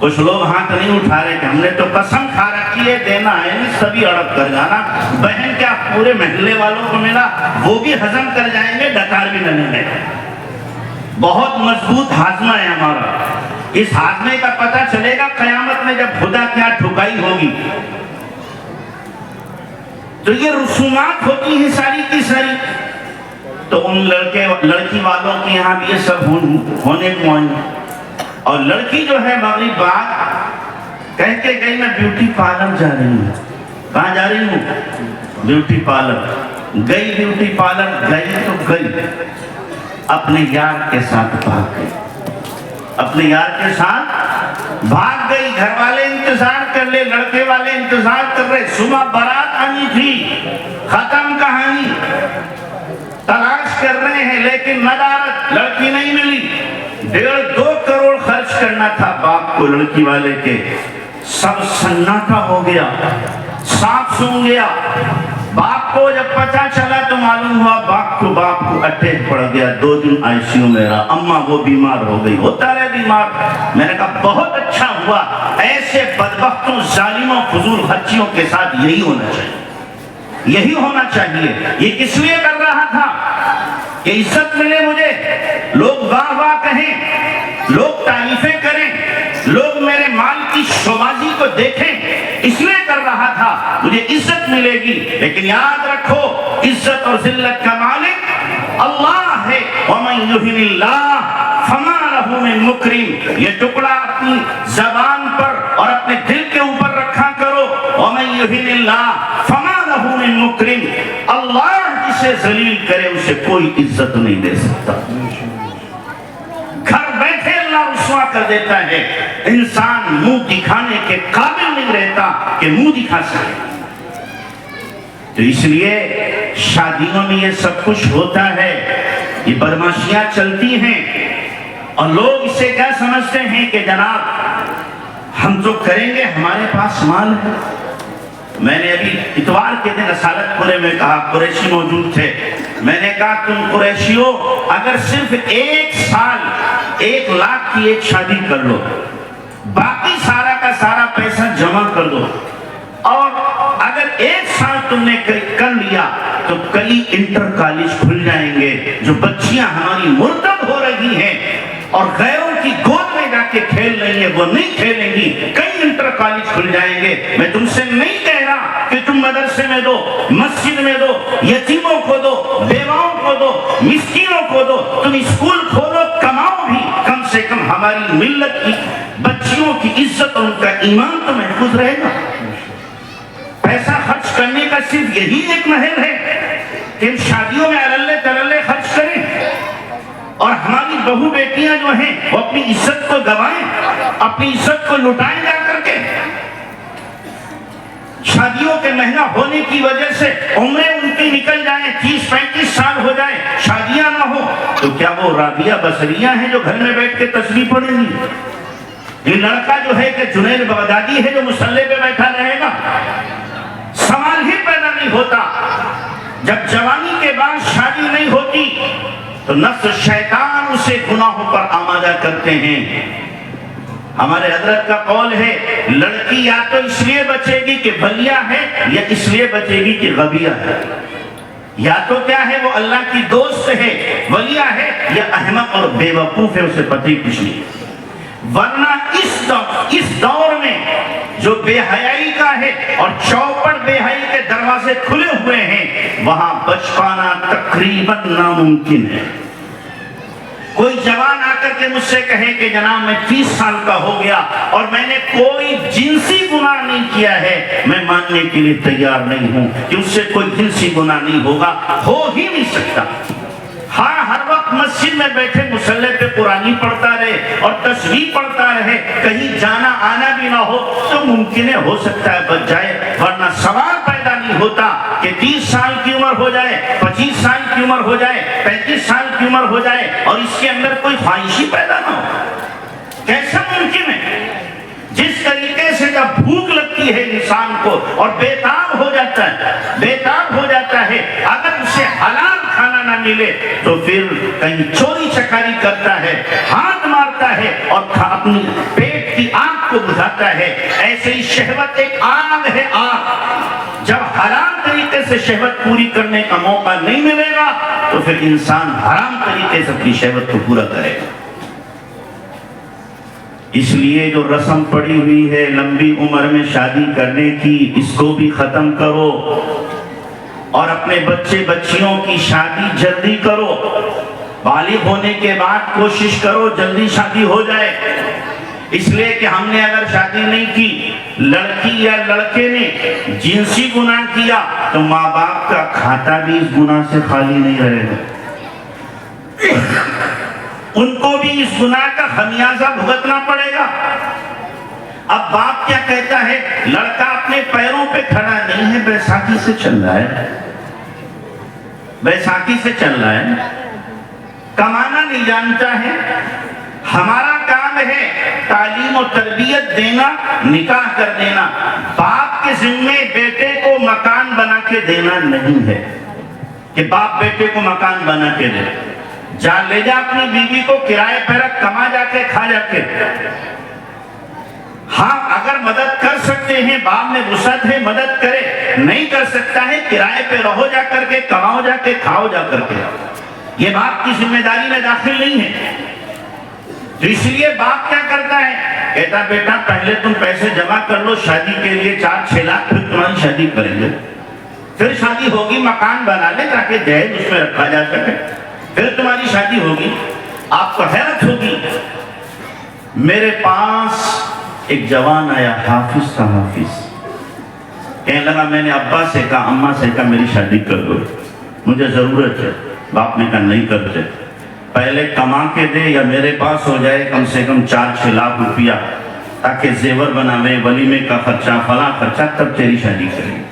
کچھ لوگ ہاتھ نہیں اٹھا رہے کہ ہم نے تو قسم کھا رکھی ہے دینا ہے نہیں، سبھی اڑپ کر جانا. بہن کیا پورے محلے والوں کو ملا، وہ بھی ہضم کر جائیں گے، ڈکار بھی نہ لیں گے. بہت مضبوط ہاضمہ ہے ہمارا. اس ہاضمے کا پتہ چلے گا قیامت میں جب خدا کیا ٹھکائی ہوگی. تو یہ رسومات ہوتی ہیں ساری کی ساری. تو ان لڑکی والوں کے یہاں بھی یہ سب ہونے کو آئیں. اور لڑکی جو ہے مغرب بعد کہہ کے گئی میں بیوٹی پارلر جا رہی ہوں. کہاں جا رہی ہوں؟ Beauty parlour. گئی بیوٹی پارلر، گئی تو گئی، اپنے یار کے ساتھ بھاگ گئی. اپنے یار کے ساتھ بھاگ گئی. گھر والے انتظار کر لے، لڑکے والے انتظار کر رہے. صبح بارات آنی تھی، ختم کہانی. تلاش کر رہے ہیں لیکن ندارت، لڑکی نہیں ملی. 1.5-2 کروڑ خرچ کرنا تھا باپ کو لڑکی والے کے. سب سناٹا ہو گیا، سانپ سونگ گیا. باپ کو جب پتہ چلا تو معلوم ہوا باپ کو اٹیک پڑ گیا. 2 دن آئی سی یو میں رہا. اماں وہ بیمار ہو گئی. ہوتا رہے بیمار. میں نے کہا بہت اچھا ہوا. ایسے بدبختوں، ظالموں، فضول خرچیوں کے ساتھ یہی ہونا چاہیے، یہی ہونا چاہیے. یہ کس لیے کر رہا تھا کہ عزت ملے مجھے، لوگ واہ واہ کہیں، لوگ تعریفیں کریں، لوگ میرے مال کی شوبازی کو دیکھیں. اس لیے کر رہا تھا مجھے عزت ملے گی. لیکن یاد رکھو عزت اور ذلت کا مالک اللہ ہے. وَمَن يُهِنِ اللَّهَ فَمَا لَهُ مِن مُكْرِمٍ. یہ ٹکڑا اپنی زبان پر اور اپنے دل کے اوپر رکھا کرو. وَمَن يُهِنِ اللَّهَ فَمَا لَهُ مِن مُكْرِمٍ. اللہ جسے ذلیل کرے اسے کوئی عزت نہیں دے سکتا. گھر بیٹھے اللہ رسوا کر دیتا ہے. انسان منہ دکھانے کے قابل نہیں رہتا کہ منہ دکھا سکے. تو اس لیے شادیوں میں یہ سب کچھ ہوتا ہے، یہ بدماشیاں چلتی ہیں. اور لوگ اسے کیا سمجھتے ہیں کہ جناب ہم جو کریں گے ہمارے پاس مال ہے. میں نے ابھی اتوار کے دن رسالت پورے میں کہا، قریشی موجود تھے. میں نے کہا تم قریشیوں اگر صرف 1 سال 1 لاکھ کی ایک شادی کر لو، باقی سارا کا سارا پیسہ جمع کر دو، اور اگر 1 سال تم نے کر لیا تو کئی انٹر کالج کھل جائیں گے. جو بچیاں ہماری مرتد ہو رہی ہیں اور غیروں کی گود میں جا کے کھیل رہی ہیں وہ نہیں کھیلیں گی. کئی انٹر کالج کھل جائیں گے. میں تم سے نہیں کہہ رہا کہ تم مدرسے میں دو، مسجد میں دو، یتیموں کو دو، بیواؤں کو دو، مسکینوں کو دو. تم اسکول کھولو، کماؤ بھی. کم سے کم ہماری ملت کی بچیوں کی عزت اور ان کا ایمان تو محفوظ رہے گا. پیسہ خرچ کرنے کا صرف یہی ایک محل ہے کہ ہم شادیوں میں عللے تللے خرچ کریں اور ہماری بہو بیٹیاں جو ہیں وہ اپنی عزت کو گوائیں، اپنی عزت کو لٹائیں جا کر کے. شادیوں کے مہنگا ہونے کی وجہ سے عمریں ان کی نکل جائیں، 30-35 سال ہو جائیں، شادیاں نہ ہو تو کیا وہ رابعہ بصریہ ہیں جو گھر میں بیٹھ کے تسبیح پڑھیں گی؟ یہ لڑکا جو ہے کہ جنید بغدادی ہے جو مصلی پہ بیٹھا رہے گا؟ سوال ہی پیدا نہیں ہوتا. جب جوانی کے بعد شادی نہیں ہوتی تو نفس شیطان اسے گناہوں پر آمادہ کرتے ہیں. ہمارے حضرت کا قول ہے لڑکی یا تو اس لیے بچے گی کہ بلیا ہے، یا اس لیے بچے گی کہ غبیہ ہے. یا تو کیا ہے وہ اللہ کی دوست ہے، ولیہ ہے، یا احمق اور بے وقوف ہے، اسے پتہ ہی کچھ نہیں. ورنہ اس دور میں جو بے حیائی کا ہے اور چوپٹ بے حیائی کے دروازے کھلے ہوئے ہیں وہاں بچ پانا تقریباً ناممکن ہے. کوئی جوان آ کر کے مجھ سے کہے کہ جناب میں 30 سال کا ہو گیا اور میں نے کوئی جنسی گناہ نہیں کیا ہے، میں ماننے کے لیے تیار نہیں ہوں کہ اس سے کوئی جنسی گناہ نہیں ہوگا. ہو ہی نہیں سکتا. ہاں ہر وقت مسجد میں بیٹھے مصلی پہ قرآن پڑھتا رہے اور تسبیح پڑھتا رہے، کہیں جانا آنا بھی نہ ہو تو ممکن ہو سکتا ہے بچ جائے. ورنہ سوال پیدا نہیں ہوتا کہ 30 سال کی عمر ہو جائے، 25 سال کی عمر ہو جائے، 35 سال کی عمر ہو جائے اور اس کے اندر کوئی خواہش ہی پیدا نہ ہو. کیسا ممکن ہے؟ جس طریقے سے جب بھوک لگتی ہے انسان کو اور بیتاب ہو جاتا ہے اگر اسے حلال کھانا نہ ملے تو پھر کہیں چوری چکاری کرتا ہے، ہاتھ مارتا ہے اور اپنی پیٹ کی آنکھ کو کو بجھاتا ہے، ایسے ہی شہوت ایک آگ ہے، آگ۔ جب حرام طریقے سے شہوت پوری کرنے کا موقع نہیں ملے گا تو پھر انسان حرام طریقے سے اپنی شہوت کو پورا کرے گا۔ اس لیے جو رسم پڑی ہوئی ہے لمبی عمر میں شادی کرنے کی، اس کو بھی ختم کرو، اور اپنے بچے بچیوں کی شادی جلدی کرو۔ بالغ ہونے کے بعد کوشش کرو جلدی شادی ہو جائے، اس لیے کہ ہم نے اگر شادی نہیں کی، لڑکی یا لڑکے نے جنسی گناہ کیا تو ماں باپ کا کھاتا بھی اس گناہ سے خالی نہیں رہے گا، ان کو بھی اس گناہ کا خمیازہ بھگتنا پڑے گا۔ اب باپ کیا کہتا ہے؟ لڑکا اپنے پیروں پہ کھڑا نہیں ہے، بیساکھی سے چل رہا ہے، بیساکھی سے چل رہا ہے، کمانا نہیں جانتا ہے۔ ہمارا کام ہے تعلیم و تربیت دینا، نکاح کر دینا۔ باپ کے ذمے بیٹے کو مکان بنا کے دینا نہیں ہے کہ باپ بیٹے کو مکان بنا کے دے، جا لے جا اپنی بیوی کو کرائے پہ رکھ، کما جا کے کھا جا کے۔ ہاں اگر مدد کر سکتے ہیں، باپ میں وسعت ہے مدد کرے، نہیں کر سکتا ہے کرائے پہ رہو جا کر کے، کماؤ جا کے، کھاؤ جا کر کے، یہ باپ کی ذمہ داری میں داخل نہیں ہے۔ تو اس لیے باپ کیا کرتا ہے؟ کہتا بیٹا پہلے تم پیسے جمع کر لو شادی کے لیے 4-6 لاکھ، پھر تمہاری شادی کریں گے، پھر شادی ہوگی، مکان بنا لے تاکہ دہیج اس میں رکھا جا سکے، پھر تمہاری شادی ہوگی۔ آپ کو حیرت ہوگی، میرے پاس ایک جوان آیا، حافظ تھا، حافظ، کہنے لگا میں نے ابا سے کہا، اماں سے کہا میری شادی کر دو، مجھے ضرورت ہے۔ باپ نے کہا نہیں کرتے، پہلے کما کے دے یا میرے پاس ہو جائے کم سے کم 4-6 لاکھ روپیہ، تاکہ زیور بناوے، ولیمے کا خرچہ، فلاں خرچہ، تب تیری شادی کریں۔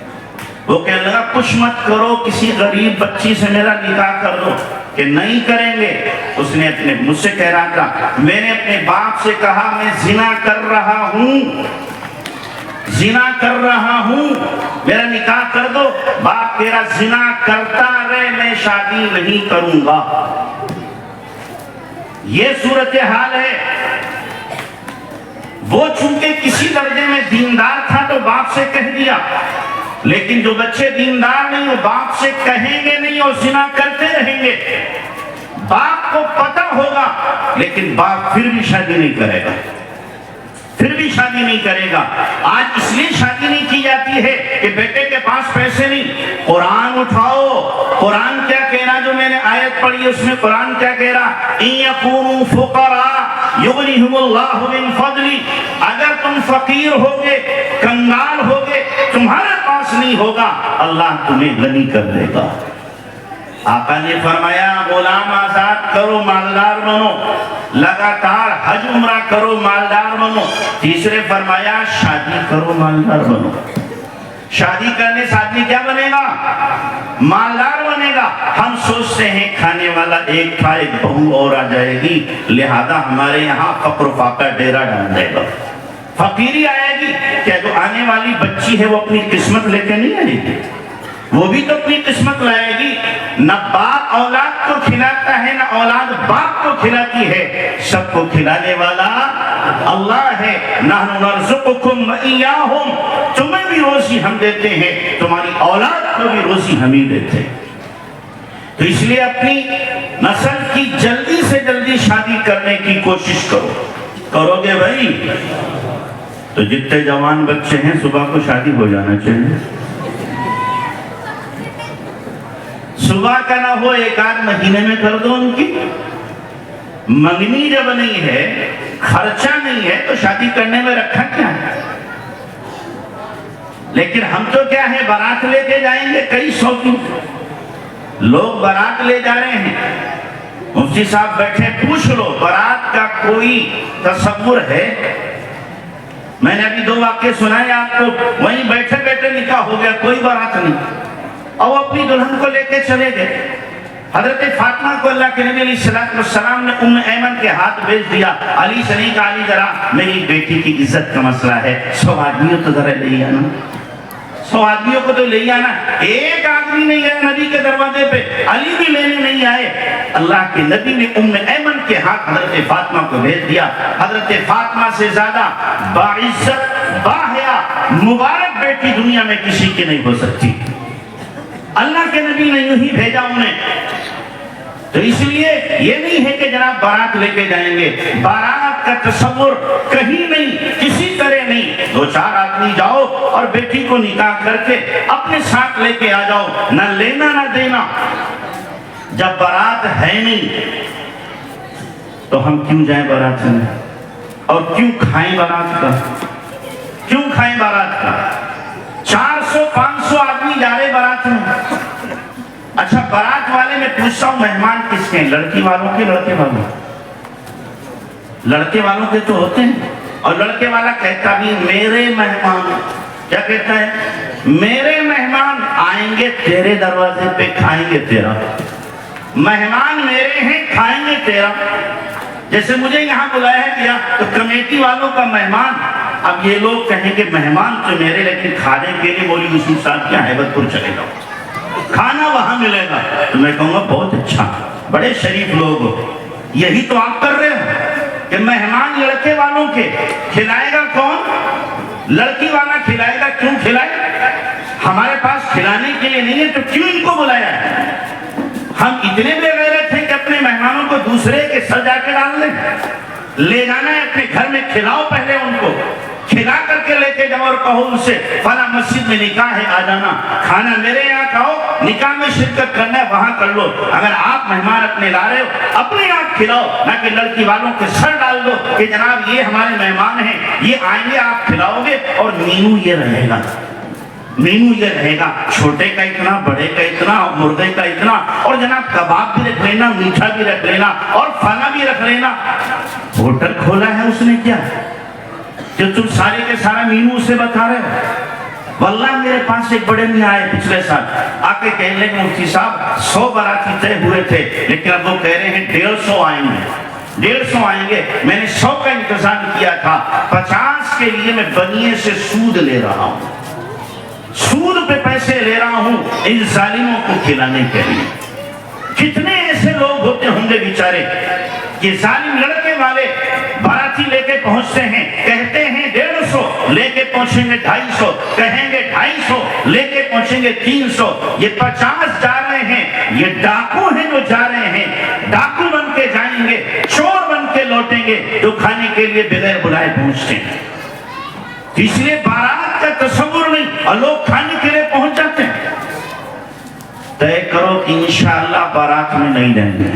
وہ کہنے لگا کچھ مت کرو، کسی غریب بچی سے میرا نکاح کر دو، کہ نہیں کریں گے۔ اس نے مجھ سے کہہ رہا تھا، میں نے اپنے باپ سے کہا میں زنا کر رہا ہوں، زنا کر رہا ہوں، میرا نکاح کر دو۔ باپ تیرا زنا کرتا رہے، میں شادی نہیں کروں گا۔ یہ صورتحال ہے۔ وہ چونکہ کسی درجے میں دیندار تھا تو باپ سے کہہ دیا، لیکن جو بچے دیندار نہیں وہ باپ سے کہیں گے نہیں اور زنا کرتے رہیں گے۔ باپ کو پتہ ہوگا لیکن باپ پھر بھی شادی نہیں کرے گا، پھر بھی شادی نہیں کرے گا۔ آج اس لیے شادی نہیں کی جاتی ہے کہ بیٹے کے پاس پیسے نہیں۔ قرآن اٹھاؤ، قرآن کیا کہہ رہا؟ جو میں نے آیت پڑھی اس میں قرآن کیا کہہ رہا؟ ان یکونوا فقراء یغنیہم اللہ من فضلہ، اگر تم فقیر ہوگے، کنگال ہوگے، تمہارے پاس نہیں ہوگا، اللہ تمہیں غنی کر دے گا۔ آقا نے فرمایا غلام آزاد کرو، مالدار بنو، لگاتار حج عمرہ کرو، مالدار بنو۔ تیسرے فرمایا شادی کرو، مالدار بنو۔ شادی کرنے سے آدمی کیا بنے گا؟ مالدار بنے گا۔ ہم سوچتے ہیں کھانے والا ایک تھا، ایک بہو اور آ جائے گی، لہذا ہمارے یہاں فقر و فاقہ ڈیرا ڈال دے گا، فقیری آئے گی۔ کیا جو آنے والی بچی ہے وہ اپنی قسمت لے کے نہیں آئے گی؟ وہ بھی تو اپنی قسمت لائے گی۔ نہ باپ اولاد کو کھلاتا ہے، نہ اولاد باپ کو کھلاتی ہے، سب کو کھلانے والا اللہ ہے۔ نحن نرزقکم وإیاہم، تمہیں بھی روزی ہم دیتے ہیں، تمہاری اولاد کو بھی روزی ہم ہی دیتے ہیں۔ تو اس لیے اپنی نسل کی جلدی سے جلدی شادی کرنے کی کوشش کرو۔ کرو گے بھائی تو جتنے جوان بچے ہیں صبح کو شادی ہو جانا چاہیے، صبح کا نہ ہو، 1-8 مہینے میں کر دو ان کی۔ منگنی جب نہیں ہے، خرچہ نہیں ہے تو شادی کرنے میں رکھا کیا ہے؟ لیکن ہم تو کیا ہے، بارات لے کے جائیں گے، کئی سو کی لوگ بارات لے جا رہے ہیں۔ مفتی صاحب بیٹھے، پوچھ لو بارات کا کوئی تصور ہے؟ میں نے ابھی 2 واقعے سنائے آپ کو، وہیں بیٹھے بیٹھے نکاح ہو گیا، کوئی بارات نہیں، اور اپنی دلہن کو لے کے چلے گئے۔ حضرت فاطمہ کو اللہ کے نبی علیہ السلام نے ام ایمن کے ہاتھ بھیج دیا۔ علی سے نہیں کہا، علی ذرا میری بیٹی کی عزت کا مسئلہ ہے، 100 آدمیوں تو ذرا لے آنا، 100 آدمیوں کو تو لے آنا. ایک آدمی نہیں گیا نبی کے دروازے پہ, علی بھی لینے نہیں آئے. اللہ کے نبی نے ام ایمن کے ہاتھ حضرت فاطمہ کو بھیج دیا. حضرت فاطمہ سے زیادہ باعزت باحیا مبارک بیٹی دنیا میں کسی کی نہیں ہو سکتی. اللہ کے نبی نے یوں ہی بھیجا انہیں. تو اس لیے یہ نہیں ہے کہ جناب بارات لے کے جائیں گے. بارات کا تصور کہیں نہیں, کسی طرح نہیں. 2-4 آدمی جاؤ اور بیٹی کو نکاح کر کے اپنے ساتھ لے کے آ جاؤ, نہ لینا نہ دینا. جب بارات ہے نہیں تو ہم کیوں جائیں بارات میں, اور کیوں کھائیں بارات کا, کیوں کھائیں بارات کا. 400-500 آدمی جا رہے بارات میں. اچھا بارات والے میں پوچھتا ہوں مہمان کس کے ہیں, لڑکی والوں کے لڑکے والوں؟ لڑکے والوں کے تو ہوتے ہیں. اور لڑکے والا کہتا بھی میرے مہمان, کیا کہتا ہے, میرے مہمان آئیں گے تیرے دروازے پہ, کھائیں گے تیرا. مہمان میرے ہیں, کھائیں گے تیرا. جیسے مجھے یہاں بلایا گیا تو کمیٹی والوں کا مہمان, اب یہ لوگ کہیں گے مہمان تو میرے, لیکن کھانے کے لیے مولوی یوسف صاحب کیا ہیبت پور چلے جاؤ, کھانا وہاں ملے گا. تو میں کہوں گا بہت اچھا, بڑے شریف لوگ ہو. یہی تو آپ کر رہے ہو کہ مہمان لڑکے والوں کے, کھلائے گا کون؟ لڑکی والا کھلائے گا. کیوں کھلائے؟ ہمارے پاس کھلانے کے لیے نہیں ہے تو کیوں ان کو بلایا ہے؟ ہم اتنے بے غیرت ہیں کہ اپنے مہمانوں کو دوسرے کے سر جا کے ڈال دیں. لے جانا ہے اپنے گھر میں, کھلاؤ پہلے ان کو, کھلا کر کے لے کے جاؤ اور کہو ان سے فلاں مسجد میں نکاح ہے آ جانا, کھانا میرے یہاں کھاؤ, نکاح میں شرکت کرنا ہے وہاں کر لو. اگر آپ مہمان اپنے لا رہے ہو اپنے آپ کھلاؤ, نہ کہ لڑکی والوں کے سر ڈال دو کہ جناب یہ ہمارے مہمان ہیں, یہ آئیں گے آپ کھلاؤ گے. اور مینو یہ رہے گا, مینو یہ رہے گا, چھوٹے کا اتنا, بڑے کا اتنا, مرغے کا اتنا, اور جناب کباب بھی رکھ لینا, میٹھا بھی رکھ لینا, اور پھلا بھی رکھ لینا. ہوٹل کھولا ہے اس نے کیا جو تم سارے کے سارا مینو اسے بتا رہے ہو؟ واللہ میرے پاس ایک بڑے میاں آئے پچھلے سال, آ کے کہنے لگے مفتی صاحب 100 باراتی طے ہوئے تھے, لیکن اب وہ کہہ رہے ہیں 150 آئیں گے, 150 آئیں گے. میں نے 100 کا انتظام کیا تھا, 50 کے لیے میں بنیے سے سود لے رہا ہوں, سود پہ پیسے لے رہا ہوں ان ظالموں کو کھلانے کے لیے. کتنے ایسے لوگ ہوتے ہوں گے بیچارے کہ ظالم لڑکے والے باراتی لے کے پہنچتے ہیں, کہتے ہیں 150, لے کے پہنچیں گے 250, کہیں گے 250, لے کے پہنچیں گے 300. یہ 50 جا رہے ہیں, یہ ڈاکو ہیں جو جا رہے ہیں, ڈاکو بن کے جائیں گے, چور بن کے لوٹیں گے, جو کھانے کے لیے بغیر بلائے پہنچتے ہیں. اس لیے بارات کا تصور نہیں, اور لوگ کھانے کے لیے پہنچ جاتے ہیں. طے کرو کہ انشاءاللہ بارات میں نہیں جائیں گے.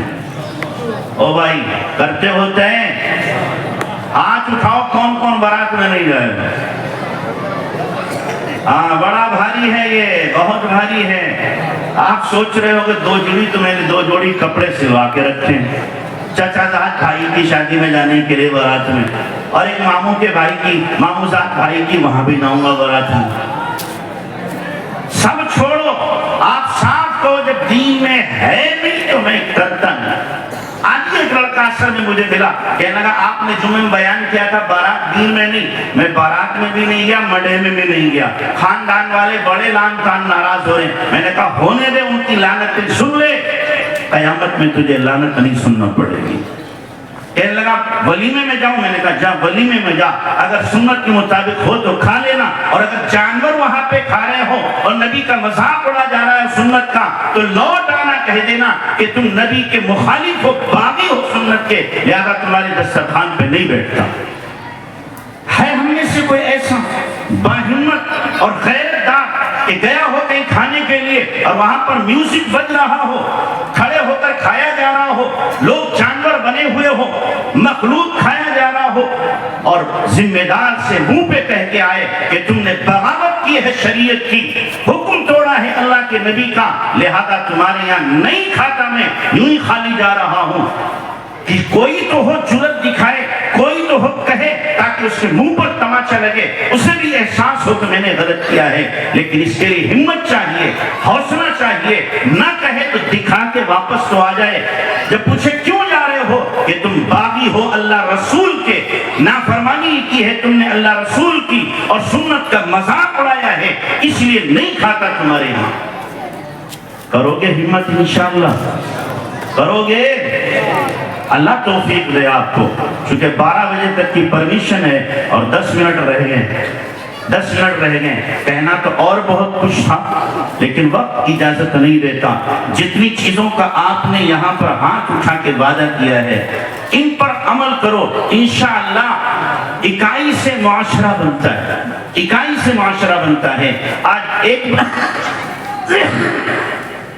او بھائی کرتے ہوتے ہیں, ہاتھ اٹھاؤ کون کون بارات میں نہیں جائے گا. بڑا بھاری ہے یہ, بہت بھاری ہے. آپ سوچ رہے ہو کہ 2 جوڑی, تو میں نے 2 جوڑی کپڑے سلوا کے رکھے ہیں چچا زاد بھائی کی شادی میں جانے کے لیے بارات میں, اور ایک ماموں کے بھائی کی, ماموں زاد بھائی کی, وہاں بھی جاؤں گا بارات میں. سب چھوڑو, آپ صاف کہو جب دین میں ہے نہیں تو میں کرتا نہیں. آج ایک لڑکا اثر میں مجھے ملا, کہنے لگا آپ نے جمعے میں بیان کیا تھا بارات دین میں نہیں. میں بارات میں بھی نہیں گیا, مڈے میں بھی نہیں گیا. خاندان والے بڑے لان تان ناراض ہو رہے ہیں. میں نے کہا ہونے دے, ان کی لعنتیں سن لے, قیامت میں تجھے لعنت نہیں سننا پڑے گی. کہنے لگا ولیمے میں جاؤں. میں نے کہا جا ولیمے میں جا, اگر سنت کے مطابق ہو تو کھا لینا, اور اگر جانور وہاں پہ کھا رہے ہو اور نبی کا مذاق اڑا جا رہا ہے سنت کا, تو لوٹ آنا, کہہ دینا کہ تم نبی کے مخالف ہو, باغی ہو سنت کے, لہذا تمہارے دسترخوان پہ نہیں بیٹھتا. ہے ہم میں سے کوئی ایسا باہمت اور غیرت دار کہ گیا ہو کہیں کھانے کے لیے اور وہاں پر میوزک بج رہا ہو, کھڑے ہو کر کھایا جا رہا ہو, لوگ جانور بنے ہوئے ہو, مخلوق کھایا جا رہا ہو, اور ذمہ دار سے منہ پہ کہہ کے آئے کہ تم نے بغاوت کی ہے شریعت کی, حکم توڑا ہے اللہ کے نبی کا, لہذا تمہارے یہاں نہیں کھاتا, میں یوں ہی خالی جا رہا ہوں. کہ کوئی تو ہو جرأت دکھائے, کوئی تو ہو کہے, تاکہ اس کے منہ پر تماچا لگے, اسے بھی احساس ہو کہ میں نے غلط کیا ہے. لیکن اس کے لیے ہمت چاہیے, حوصلہ چاہیے. نہ کہے تو دکھا کے واپس تو آ جائے. جب پوچھے کیوں جا رہے ہو, کہ تم باغی ہو اللہ رسول کے, نافرمانی کی ہے، تم نے اللہ رسول کی اور سنت کا مذاق اڑایا ہے، اس لیے نہیں کھاتا تمہارے یہاں۔ کرو گے ہمت انشاءاللہ؟ کرو گے؟ اللہ توفیق دے آپ کو، چونکہ 12 بجے تک کی پرمیشن ہے اور 10 منٹ رہ گئے، 10 منٹ رہ گئے۔ کہنا تو اور بہت کچھ تھا لیکن وقت اجازت نہیں دیتا۔ جتنی چیزوں کا آپ نے یہاں پر ہاتھ اٹھا کے وعدہ کیا ہے ان پر عمل کرو، انشاءاللہ اکائی سے معاشرہ بنتا ہے، اکائی سے معاشرہ بنتا ہے۔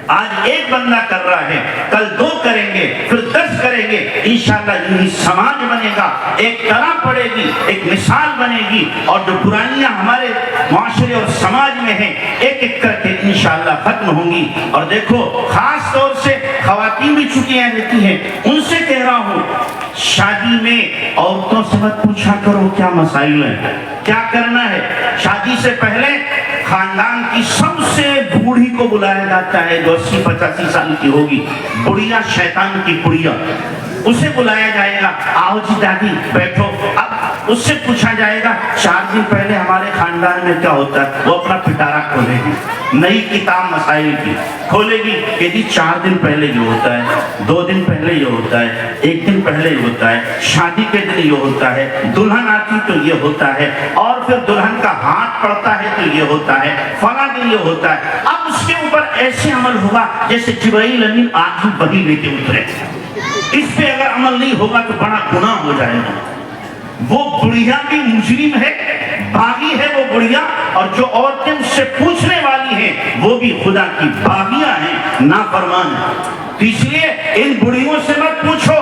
آج ایک بندہ کر رہا ہے، کل 2 کریں گے، پھر 10 کریں گے، انشاءاللہ یہی سماج بنے گا، ایک طرح پڑے گی، ایک مثال بنے گی، اور جو برائیاں ہمارے معاشرے اور سماج میں ہیں ایک ایک کر کے انشاءاللہ ختم ہوں گی۔ اور دیکھو خاص طور سے خواتین بھی چھٹیاں دیتی ہیں، ان سے کہہ رہا ہوں شادی میں عورتوں سے مت پوچھا کرو کیا مسائل ہیں، کیا کرنا ہے۔ شادی سے پہلے خاندان کی سب سے بوڑھی کو بلایا جاتا ہے جو 80-85 سال کی ہوگی، بڑھیا شیطان کی بڑھیا، اسے بلایا جائے گا، آؤ جی دادی بیٹھو۔ اب اس سے پوچھا جائے گا 4 دن پہلے ہمارے خاندان میں کیا ہوتا ہے، وہ اپنا پٹارا کھولے گی، نئی کتاب مسائل کی کھولے گی کہ جی 4 دن پہلے یہ ہوتا ہے، 2 دن پہلے یہ ہوتا ہے، 1 دن پہلے یہ ہوتا ہے، شادی کے دن یہ ہوتا ہے، دلہن آتی تو یہ ہوتا ہے، اور پھر دلہن کا ہاتھ پڑتا ہے تو یہ ہوتا ہے، فلاں دن یہ ہوتا ہے۔ اب اس کے اوپر ایسے عمل ہوگا جیسے جبرائیل امین آج وحی لے کے اترے۔ اس پہ اگر عمل نہیں ہوگا تو بڑا گناہ ہو جائے گا۔ وہ بڑھیا بھی مجرم ہے، باغی ہے وہ بڑھیا، اور جو عورتیں اس سے پوچھنے والی ہیں وہ بھی خدا کی باغیاں ہیں، نافرمان ہیں۔ تو اس لیے ان بڑھیوں سے مت پوچھو،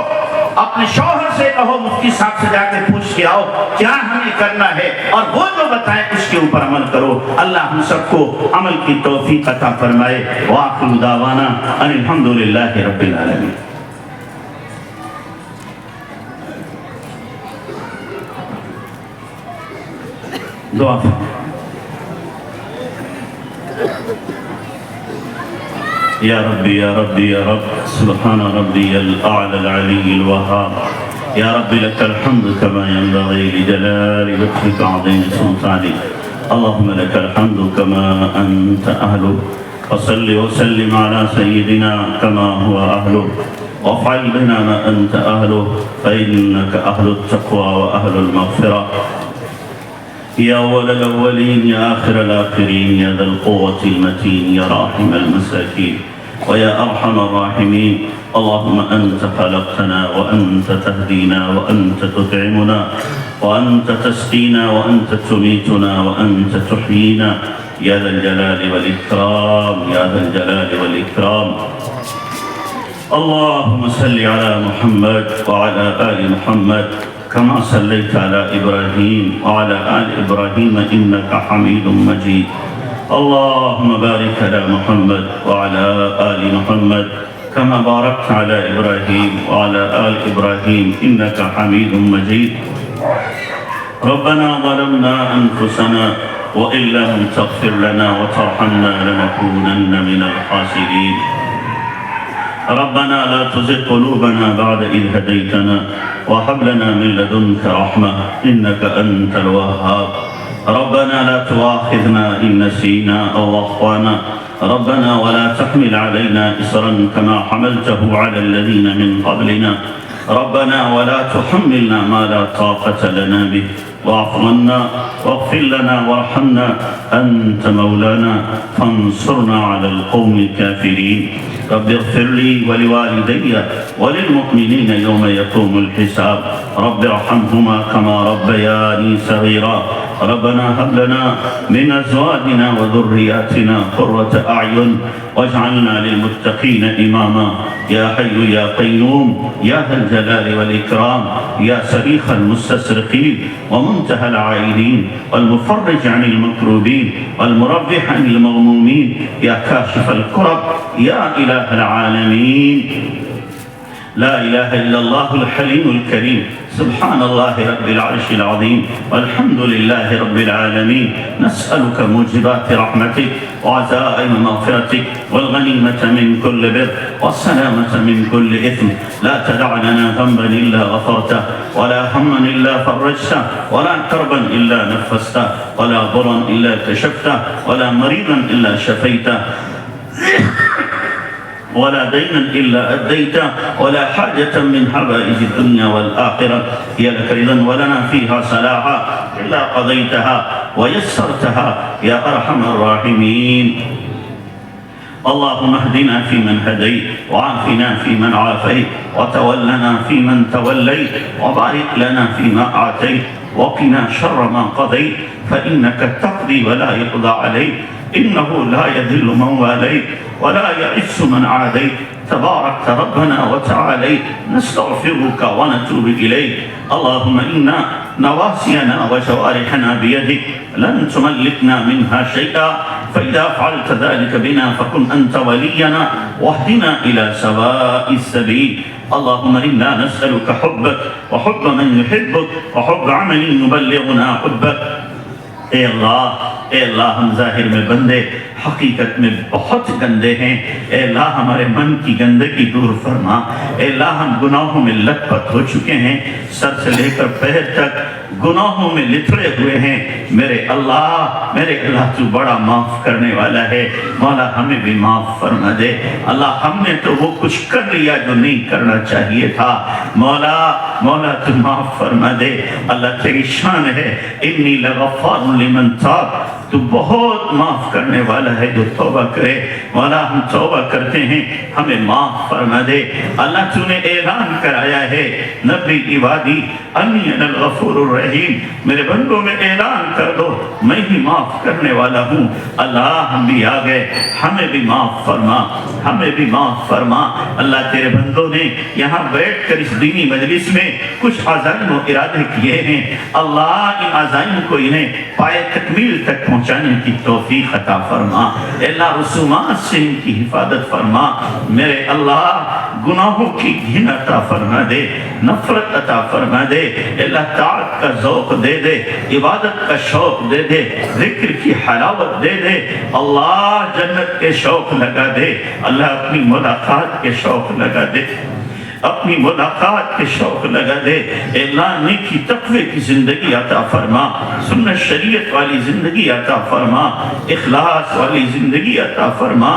اپنے شوہر سے کہو مفتی صاحب سے جا کے پوچھ کے آؤ کیا ہمیں کرنا ہے، اور وہ جو بتائے اس کے اوپر عمل کرو۔ اللہ ہم سب کو عمل کی توفیق عطا فرمائے۔ وآخر دعوانا ان الحمدللہ رب العالمین۔ دعا یا ربی یا ربی یا رب سبحان ربی الاعلی العلی الوہاب یا رب لك الحمد كما ينبغي لجلال وجهك عظيم سلطانك اللهم لك الحمد كما أنت أهله وصل وسلم على سيدنا كما هو أهله وافعل بنا ما أنت أهله فإنك أهل التقوى وأهل المغفرة يا أول الأولين يا آخر الآخرين يا ذا القوة المتين يا راحم المساكين ويا أرحم الراحمين اللهم أنت خلقتنا وأنت تهدينا وأنت تطعمنا وأنت تسقينا وأنت تميتنا وأنت تحيينا يا ذا الجلال والإكرام يا ذا الجلال والإكرام اللهم صل على محمد وعلى آل محمد كما صليت على إبراهيم وعلى آل إبراهيم إنك حميد مجيد اللهم بارك على محمد وعلى آل محمد كما باركت على إبراهيم وعلى آل إبراهيم إنك حميد مجيد ربنا ظلمنا أنفسنا وإن لم تغفر لنا وترحمنا لنكونن من الخاسرين ربنا لا تزغ قلوبنا بعد إذ هديتنا وهب لنا من لدنك رحمة إنك أنت الوهاب ربنا لا تؤاخذنا إن نسينا أو أخطأنا ربنا ولا تحمل علينا إصرا كما حملته على الذين من قبلنا ربنا ولا تحملنا ما لا طاقة لنا به واعف عنا واغفر لنا وارحمنا أنت مولانا فانصرنا على القوم الكافرين رب اغفر لي ولوالدي وللمؤمنين يوم يقوم الحساب رب ارحمهما كما ربياني صغيرا ربنا هب لنا من أزواجنا وذرياتنا قرة أعين واجعلنا للمتقين إماما يا حي يا قيوم يا ذا الجلال والإكرام يا صريخ المستصرخين ومنتهى العائلين والمفرج عن المكروبين والمربح عن المغمومين يا كاشف الكرب يا إله العالمين لا إله إلا الله الحليم الكريم سبحان الله رب العرش العظيم والحمد لله رب العالمين نسألك موجبات رحمتك وعزائم مغفرتك والغنيمة من كل بر والسلامة من كل إثم. لا تدع لنا ذنبا إلا غفرته، ولا هما إلا فرجته، ولا كربا إلا نفسته، ولا ضرا إلا كشفته، ولا مريضا إلا شفيته، ولا دينا إلا أديته، ولا حاجة من حوائج الدنيا والآخرة هي لك رضا ولنا فيها صلاحا إلا قضيتها ويسرتها يا أرحم الراحمين. اللهم اهدنا فيمن هديت، وعافنا فيمن عافيت، وتولنا فيمن توليت، وبارك لنا فيما أعطيت، وقنا شر ما قضيت، فإنك تقضي ولا يقضى عليك، إنه لا يذل من واليت ولا يعز من عاديت، تباركت ربنا وتعاليت. نستغفرك ونتوب إليك. اللهم إنا نواسينا وجوارحنا بيدك، لن تملكنا منها شيئا، فإذا فعلت ذلك بنا فكن أنت ولينا، واهدنا إلى سواء السبيل. اللهم إنا نسألك حبك وحب من يحبك وحب عمل يبلغنا حبك. اے اللہ ہم ظاہر میں بندے، حقیقت میں بہت گندے ہیں. اے اللہ ہمارے من کی گندگی دور فرما. اے اللہ ہم گناہوں میں لت پت ہو چکے ہیں، سر سے لے کر پیر تک گناہوں میں لتڑے ہوئے ہیں. میرے اللہ تو بڑا معاف کرنے والا ہے. مولا ہمیں بھی معاف فرما دے. اللہ ہم نے تو وہ کچھ کر لیا جو نہیں کرنا چاہیے تھا. مولا تو معاف فرما دے. اللہ تیری شان ہے، انی لغفار لمن تاب، تو بہت معاف کرنے والا ہے جو توبہ کرے. مولا ہم توبہ کرتے ہیں، ہمیں معاف فرما دے. اللہ تو نے اعلان کرایا ہے، نبی عبادی انی انا الغفور الرحیم، میرے بندوں میں اعلان کر دو میں ہی معاف کرنے والا ہوں. اللہ ہم بھی آ گئے، ہمیں بھی معاف فرما، ہمیں بھی معاف فرما. اللہ تیرے بندوں نے یہاں بیٹھ کر اس دینی مجلس میں کچھ عزائم و ارادے کیے ہیں. اللہ ان عزائم کو انہیں پائے تکمیل تک پہنچانے کی توفیق عطا فرما. اے اللہ رسومات سے ان کی حفاظت فرما. میرے اللہ گناہوں کی گھن عطا فرما دے، نفرت عطا فرما دے. اے اللہ طاعت کا ذوق دے دے، عبادت کا شوق دے دے، ذکر کی حلاوت دے دے. اللہ جنت کے شوق لگا دے. اللہ اپنی ملاقات کے شوق لگا دے، اپنی ملاقات کے شوق لگا دے. اے اللہ نیکی تقوی کی زندگی عطا فرما، سنت شریعت والی زندگی عطا فرما، اخلاص والی زندگی عطا فرما.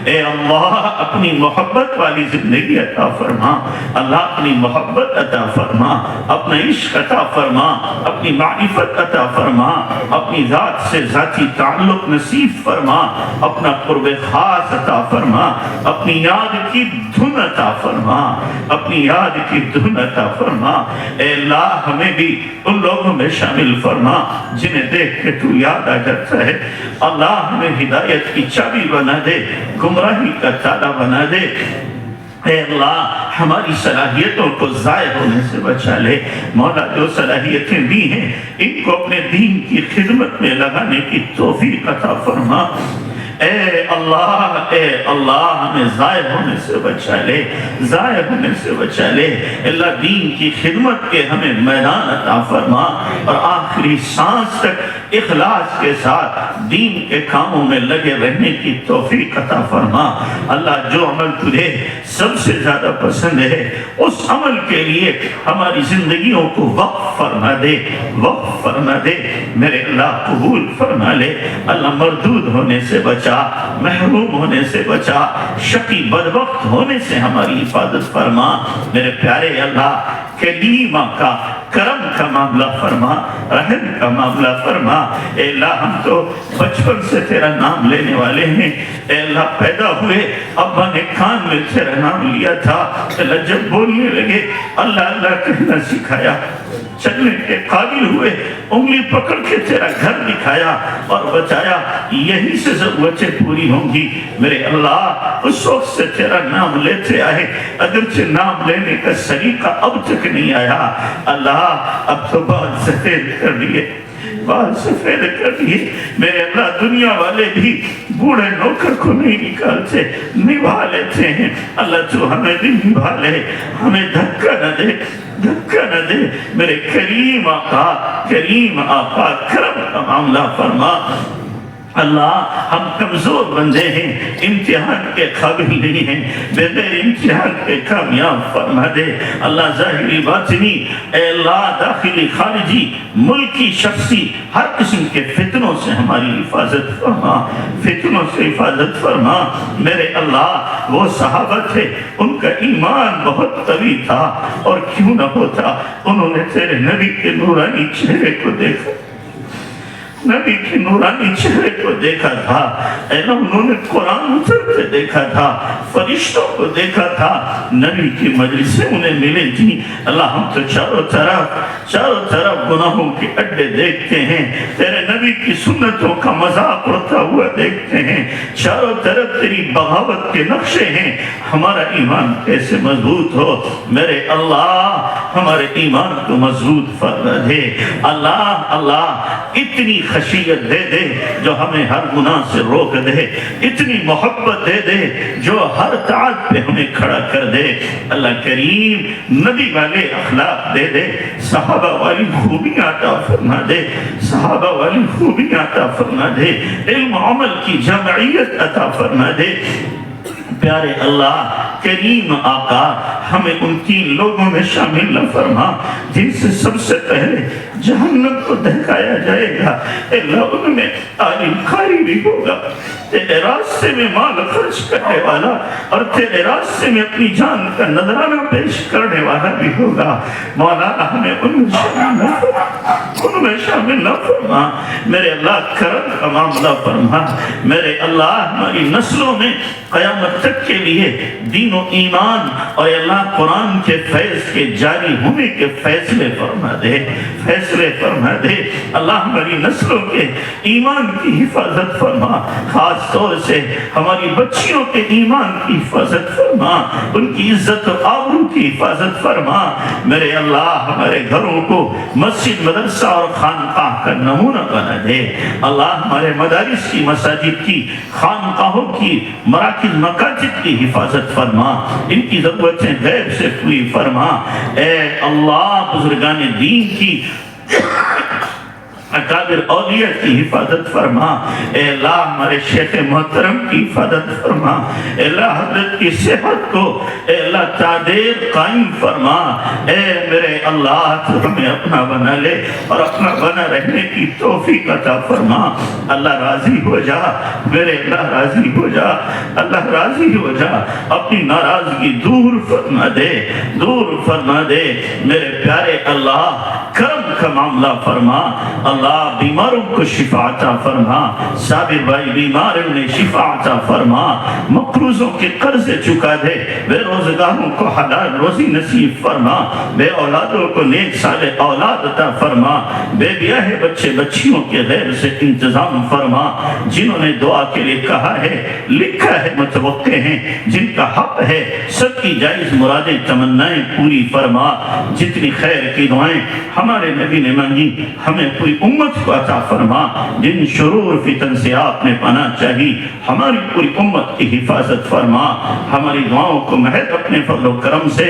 اے اللہ اپنی محبت والی زندگی عطا فرما. اللہ اپنی محبت عطا فرما، اپنا عشق عطا فرما، اپنی معرفت عطا فرما، اپنی ذات سے ذاتی تعلق نصیب فرما، اپنا قرب خاص عطا فرما، اپنی یاد کی دھن عطا فرما، اپنی یاد کی دھن عطا فرما. اے اللہ ہمیں بھی ان لوگوں میں شامل فرما جنہیں دیکھ کے تو یاد آ جاتا ہے. اللہ ہمیں ہدایت کی چابی بنا دے، گمراہی کا تالا بنا دے. اے اللہ ہماری صلاحیتوں کو ضائع ہونے سے بچا لے. مولا جو صلاحیتیں دی ہیں ان کو اپنے دین کی خدمت میں لگانے کی توفیق عطا فرما. اے اللہ ہمیں ضائع ہونے سے بچا لے، ضائع ہونے سے بچا لے. اللہ دین کی خدمت کے ہمیں میدان عطا فرما، اور آخری سانس تک اخلاص کے ساتھ دین کے کاموں میں لگے رہنے کی توفیق عطا فرما. اللہ جو عمل تجھے سب سے زیادہ پسند ہے اس عمل کے لیے ہماری زندگیوں کو وقف فرما دے، وقف فرما دے. میرے اللہ قبول فرما لے. اللہ مردود ہونے سے بچا، محروم ہونے سے بچا، شقی بدبخت ہونے سے ہماری حفاظت فرما. میرے پیارے اللہ کلیمہ کا کرم کا معاملہ فرما، رحم کا معاملہ فرما. اے اللہ ہم تو بچپن سے تیرا نام لینے والے ہیں. اے اللہ پیدا ہوئے ابا نے کان میں تیرا نام لیا تھا. اللہ جب بولنے لگے اللہ کہنا سکھایا، چلنے کے قابل ہوئے انگلی پکڑ کے تیرا گھر دکھایا اور بتایا یہی سے ضرورتیں پوری ہوں گی. میرے اللہ اس وقت سے تیرا نام لیتے آئے، اگرچہ نام لینے کا سلیقہ اب تک نہیں آیا. اللہ اب تو بال سفید کر دیے، بال سفید کر دیے. میرے اللہ دنیا والے بھی بوڑھے نوکر کو نہیں نکالتے، نبھا لیتے ہیں. اللہ تو ہمیں بھی نبھا لے، ہمیں دھکا نہ دے، دھکا نہ دے. میرے کریم آقا کرم کا معاملہ فرما. اللہ ہم کمزور بندے ہیں، امتحان کے قابل نہیں ہیں، بغیر امتحان کے کامیاب فرما دے اللہ۔ ظاہری باطنی اے اللہ، داخلی خارجی ملکی شخصی ہر قسم کے فتنوں سے ہماری حفاظت فرما، فتنوں سے حفاظت فرما میرے اللہ۔ وہ صحابہ تھے، ان کا ایمان بہت قوی تھا، اور کیوں نہ ہوتا، انہوں نے تیرے نبی کے نورانی چہرے کو دیکھا، نبی کے نورانی چہرے کو دیکھا تھا، انہوں نے قرآن اترتے دیکھا تھا، فرشتوں کو دیکھا تھا، نبی کی مجلسیں انہیں ملے تھی۔ اللہ ہم تو چاروں طرف گناہوں کے اڈے دیکھتے ہیں، تیرے نبی کی سنتوں کا مذاق اڑتا ہوا دیکھتے ہیں، چاروں طرف تیری بغاوت کے نقشے ہیں، ہمارا ایمان کیسے مضبوط ہو میرے اللہ، ہمارے ایمان کو مضبوط فرما دے اللہ۔ اتنی خشیت دے دے جو ہمیں ہر گناہ سے روک دے، اتنی محبت دے دے جو ہر طاعت پہ ہمیں کھڑا کر دے اللہ کریم۔ نبی والے اخلاق دے دے، صحابہ والی خوبیاں عطا فرما دے، صحابہ والی خوبیاں عطا فرما دے، علم عمل کی جمعیت عطا فرما دے پیارے اللہ کریم آقا۔ ہمیں ان 3 لوگوں میں شامل نہ فرما جن سے سب سے پہلے جہنم کو دہکایا جائے گا، اللہ ان میں عالم قاری بھی ہوگا، تیرے راستے میں مال خرچ کرنے والا اور تیرے راستے میں اپنی جان کا نذرانہ پیش کرنے والا بھی ہوگا، مولا ہمیں ان میں شامل نہ فرما میرے اللہ۔ کرم کا معاملہ فرما میرے اللہ، ہماری نسلوں میں قیامت تک کے لیے دین و ایمان اور اللہ قرآن کے فیض کے جاری ہونے کے فیصلے فرما دے، فیصلے فرما دے اللہ۔ ہماری نسلوں کے ایمان کی حفاظت فرما، خاص طور سے ہماری بچیوں کے ایمان کی حفاظت فرما، ان کی عزت و آبرو کی حفاظت فرما میرے اللہ۔ ہمارے گھروں کو مسجد، مدرسہ اور خانقاہ کا نمونہ بنا دے اللہ۔ ہمارے مدارس کی، مساجد کی، خانقاہوں کی، مراکز مکاتب کی حفاظت فرما، ان کی ضرورتیں غیب سے پوری فرما اے اللہ۔ بزرگان دین کی، اکابر اولیاء کی حفاظت فرما اے اللہ۔ ہمارے شیخ محترم کی حفاظت فرما اے اللہ۔ حضرت کی صحت کو اے اللہ تعدیر قائم فرما اے میرے اللہ۔ تو ہمیں اپنا بنا لے اور اپنا بنا رہنے کی توفیق عطا فرما اللہ۔ راضی ہو جا میرے اللہ، راضی ہو جا اللہ، راضی ہو جا، اپنی ناراضگی دور فرما دے، دور فرما دے میرے پیارے اللہ۔ کرم کا معاملہ فرما اللہ، بیماروں کو شفا عطا فرما، صابر بھائی بیمار انہیں شفا عطا فرما، مقروضوں کے قرض چکا دے، بے روزگاروں کو حلال روزی نصیب فرما، بے اولادوں کو نیک صالح اولاد عطا فرما، بے بیاہ بچے بچیوں کے غیر سے انتظام فرما، جنہوں نے دعا کے لیے کہا ہے، لکھا ہے، متوقع ہیں، جن کا حق ہے، سب کی جائز مرادیں تمنائیں پوری فرما۔ جتنی خیر کی دعائیں ہمارے نبی نے مانگی ہمیں پوری امت کو عطا فرما، جن شرور فتن سے آپ نے پناہ چاہی ہماری پوری امت کی حفاظت فرما، ہماری دعاؤں کو محض اپنے فضل و کرم سے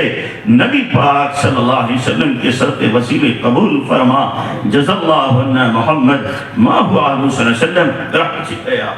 نبی پاک صلی اللہ علیہ وسلم کے صدقے وسیلے قبول فرما۔ جزا اللہ عنا محمد ما هو علیہ وسلم برحمتک یا